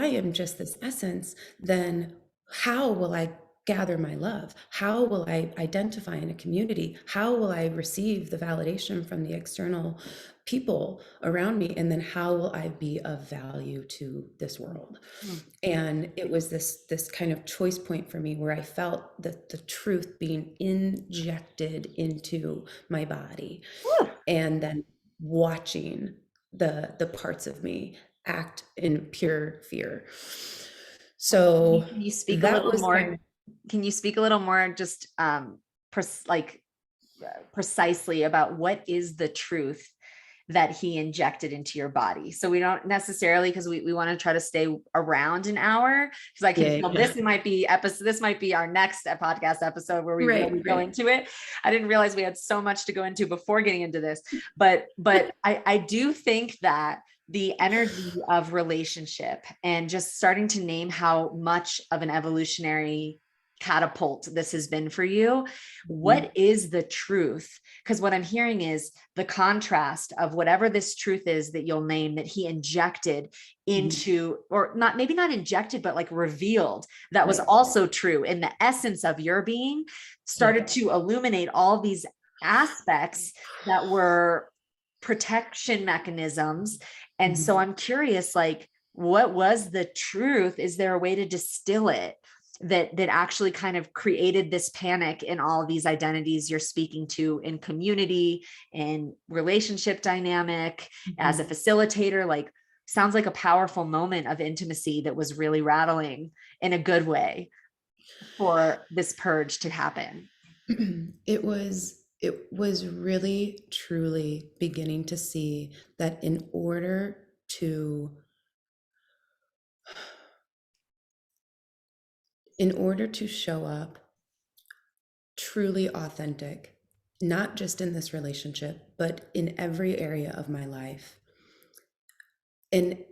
am just this essence, then how will I gather my love? How will I identify in a community? How will I receive the validation from the external people around me? And then how will I be of value to this world? And it was this kind of choice point for me, where I felt the truth being injected into my body, and then watching the parts of me act in pure fear. So
Can you speak a
that
little
was
more?
kind
Can you speak a little more just like precisely about what is the truth that he injected into your body? So we don't necessarily, because we want to try to stay around an hour, because I can
yeah,
feel
yeah.
this might be our next podcast episode where we
Right,
really go
right.
into it. I didn't realize we had so much to go into before getting into this, but I do think that the energy of relationship and just starting to name how much of an evolutionary catapult this has been for you. What is the truth? Because what I'm hearing is the contrast of whatever this truth is that you'll name, that he injected
Mhm.
into, or not, maybe not injected, but like revealed, that was
Right.
also true in the essence of your being, started
Yeah.
to illuminate all these aspects that were protection mechanisms. And so
Mhm.
I'm curious, like, what was the truth? Is there a way to distill it that actually kind of created this panic in all these identities you're speaking to, in community and relationship dynamic, as a
Mhm.
facilitator? Like, sounds like a powerful moment of intimacy that was really rattling in a good way for this purge to happen.
It was really truly beginning to see that in order to show up truly authentic, not just in this relationship, but in every area of my life, an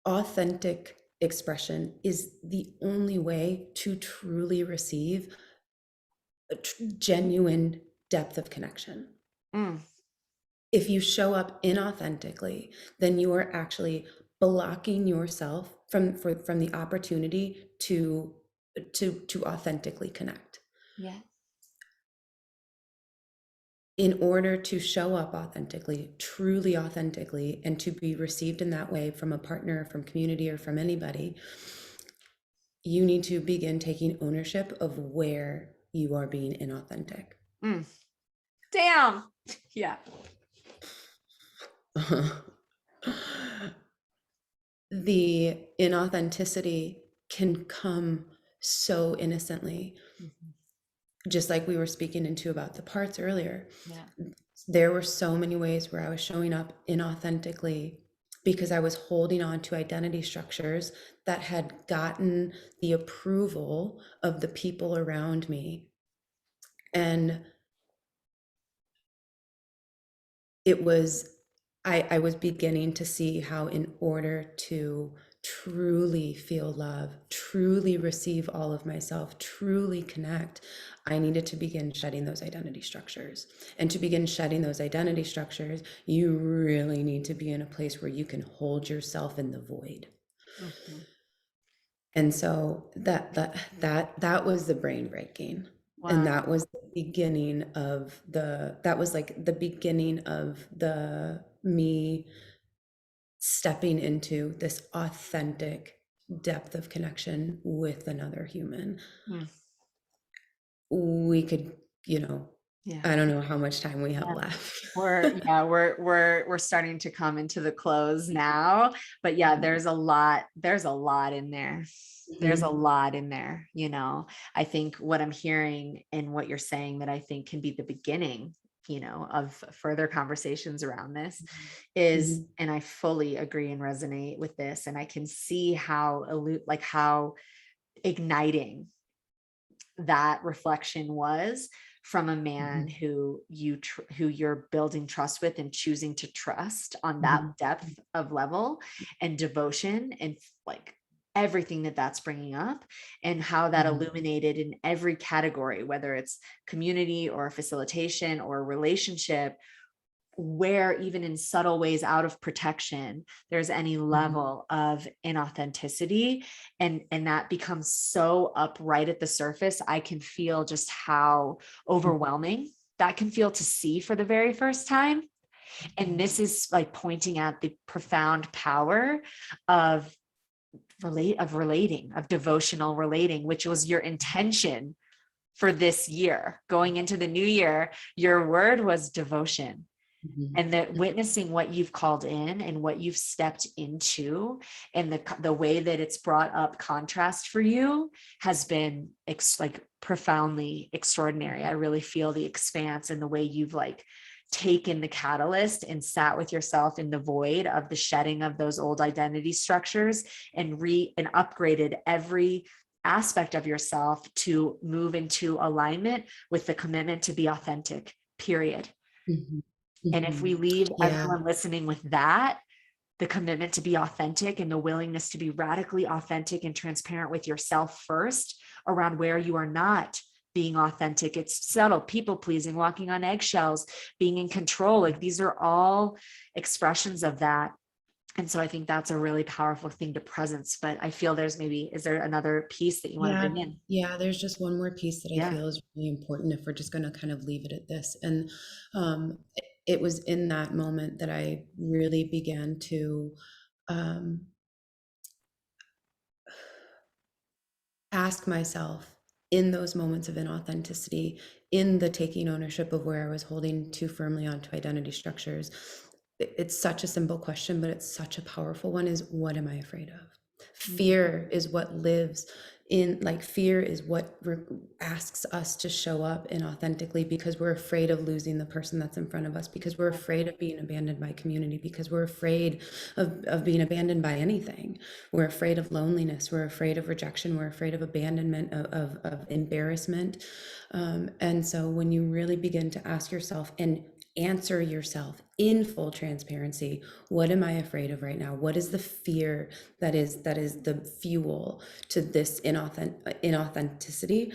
authentic expression is the only way to truly receive a genuine depth of connection.
Mm,
If you show up inauthentically, then you are actually blocking yourself from the opportunity to authentically connect.
yeah.
In order to show up authentically, truly authentically, and to be received in that way from a partner, from community, or from anybody, you need to begin taking ownership of where you are being inauthentic.
Mm. Damn. Yeah.
The inauthenticity can come so innocently,
Mhm.
just like we were speaking into about the parts earlier.
Yeah.
There were so many ways where I was showing up inauthentically because I was holding on to identity structures that had gotten the approval of the people around me. And it was, I was beginning to see how, in order to truly feel love, truly receive all of myself, truly connect, I needed to begin shedding those identity structures. And to begin shedding those identity structures, you really need to be in a place where you can hold yourself in the void.
Mhm.
And so that was the brain breaking. And
Wow.
that was the beginning of that was like the beginning of the me stepping into this authentic depth of connection with another human.
Mm.
We could, you know,
Yeah.
I don't know how much time we have
Yeah.
left.
We're starting to come into the close now, but yeah, there's a lot in there. There's a
Mhm,
lot in there, I think what I'm hearing and what you're saying that I think can be the beginning, of further conversations around this is,
mhm,
and I fully agree and resonate with this, and I can see how igniting that reflection was from a man
mhm,
who you're building trust with and choosing to trust on that
mhm,
depth of level and devotion and like everything that's bringing up, and how that
mhm,
illuminated in every category, whether it's community or facilitation or relationship, where even in subtle ways out of protection there's any
mhm,
level of inauthenticity, and that becomes so up right at the surface. I can feel just how
mhm,
overwhelming that can feel to see for the very first time. And
mhm,
this is like pointing at the profound power of relating, of devotional relating, which was your intention for this year. Going into the new year, your word was devotion,
mhm,
and that witnessing what you've called in and what you've stepped into, and the way that it's brought up contrast for you has been like profoundly extraordinary. I really feel the expanse and the way you've like taken the catalyst and sat with yourself in the void of the shedding of those old identity structures, and upgraded every aspect of yourself to move into alignment with the commitment to be authentic, period.
mhm,
And if
mhm.
we leave
Yeah.
everyone listening with that, the commitment to be authentic and the willingness to be radically authentic and transparent with yourself first around where you are not being authentic. It's subtle, people pleasing, walking on eggshells, being in control. Like these are all expressions of that. And so I think that's a really powerful thing to presence. But I feel is there another piece that you want to
Yeah,
bring in?
yeah, there's just one more piece that I
Yeah.
feel is really important if we're just going to kind of leave it at this. And it was in that moment that I really began to um, ask myself, in those moments of inauthenticity, in the taking ownership of where I was holding too firmly onto identity structures. It's such a simple question, but it's such a powerful one, is what am I afraid of?
Mm.
Fear is what lives in, like, fear is what asks us to show up inauthentically because we're afraid of losing the person that's in front of us, because we're afraid of being abandoned by community, because we're afraid of being abandoned by anything. We're afraid of loneliness. We're afraid of rejection. We're afraid of abandonment, of embarrassment. And so when you really begin to ask yourself and answer yourself in full transparency, what am I afraid of right now? What is the fear that is the fuel to this inauthenticity?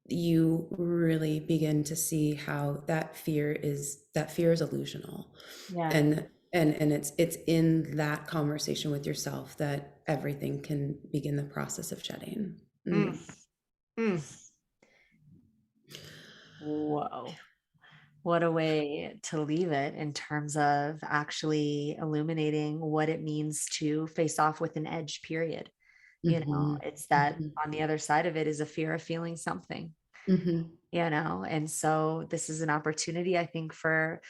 You really begin to see how that fear is illusional.
Yeah.
And it's in that conversation with yourself that everything can begin the process of shedding.
Mm.
Mm.
Mm. Whoa. What a way to leave it in terms of actually illuminating what it means to face off with an edge, period.
Mhm.
It's that
Mhm.
on the other side of it is a fear of feeling something.
Mhm.
And so this is an opportunity, I think, for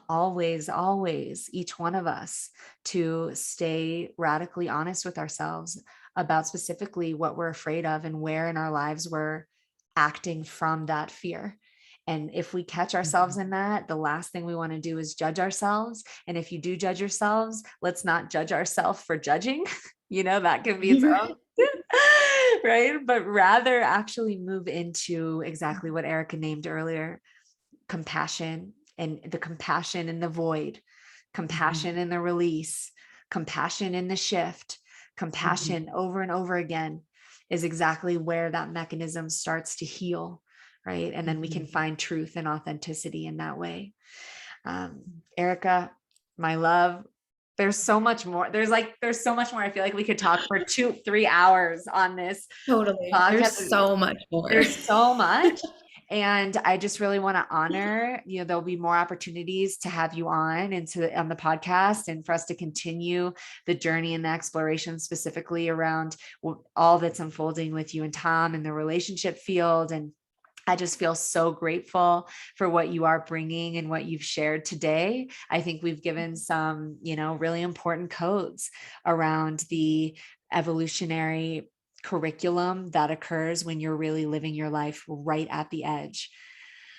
always, each one of us to stay radically honest with ourselves about specifically what we're afraid of and where in our lives we're acting from that fear. And if we catch ourselves
Mhm.
in that, the last thing we want to do is judge ourselves. And if you do judge yourselves, let's not judge ourselves for judging. That can be its own. Right. But rather actually move into exactly what Erica named earlier: compassion, and the compassion in the void, compassion
Mhm.
in the release, compassion in the shift,
Mhm.
compassion over and over again is exactly where that mechanism starts to heal. Right. And then we can
Mhm.
find truth and authenticity in that way. Erica, my love, there's so much more. There's so much more. I feel like we could talk for 2-3 hours on this
Totally.
podcast.
There's so much more.
There's so much. And I just really want to honor, there'll be more opportunities to have you on the podcast, and for us to continue the journey and the exploration specifically around all that's unfolding with you and Tom in the relationship field. And I just feel so grateful for what you are bringing and what you've shared today. I think we've given some, really important codes around the evolutionary curriculum that occurs when you're really living your life right at the edge.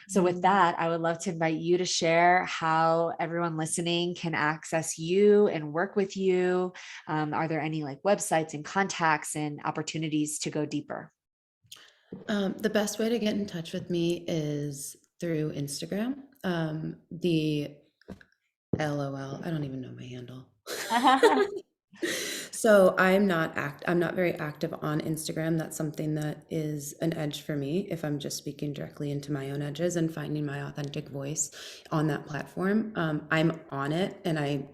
So, with
Mhm.
that, I would love to invite you to share how everyone listening can access you and work with you. Are there any websites and contacts and opportunities to go deeper?
The best way to get in touch with me is through Instagram. The LOL, I don't even know my handle. So I'm not very active on Instagram. That's something that is an edge for me if I'm just speaking directly into my own edges and finding my authentic voice on that platform. I'm on it and I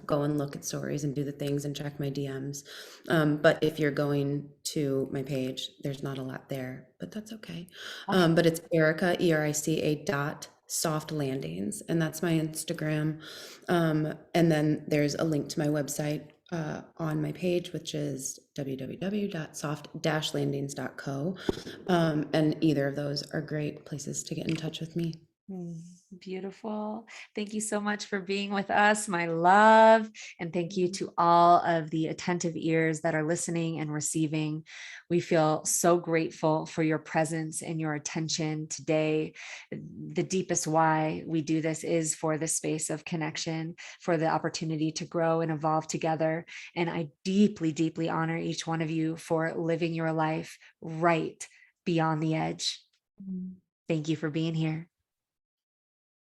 go and look at stories and do the things and check my DMs. But if you're going to my page, there's not a lot there, but that's okay.
Okay.
But it's Erica, Erica dot soft landings, and that's my Instagram. And then there's a link to my website on my page, which is www.soft-landings.co. And either of those are great places to get in touch with me.
Mm, Beautiful. Thank you so much for being with us, my love. And thank you to all of the attentive ears that are listening and receiving. We feel so grateful for your presence and your attention today. The deepest why we do this is for the space of connection, for the opportunity to grow and evolve together. And I deeply, deeply honor each one of you for living your life right beyond the edge. Thank you for being here.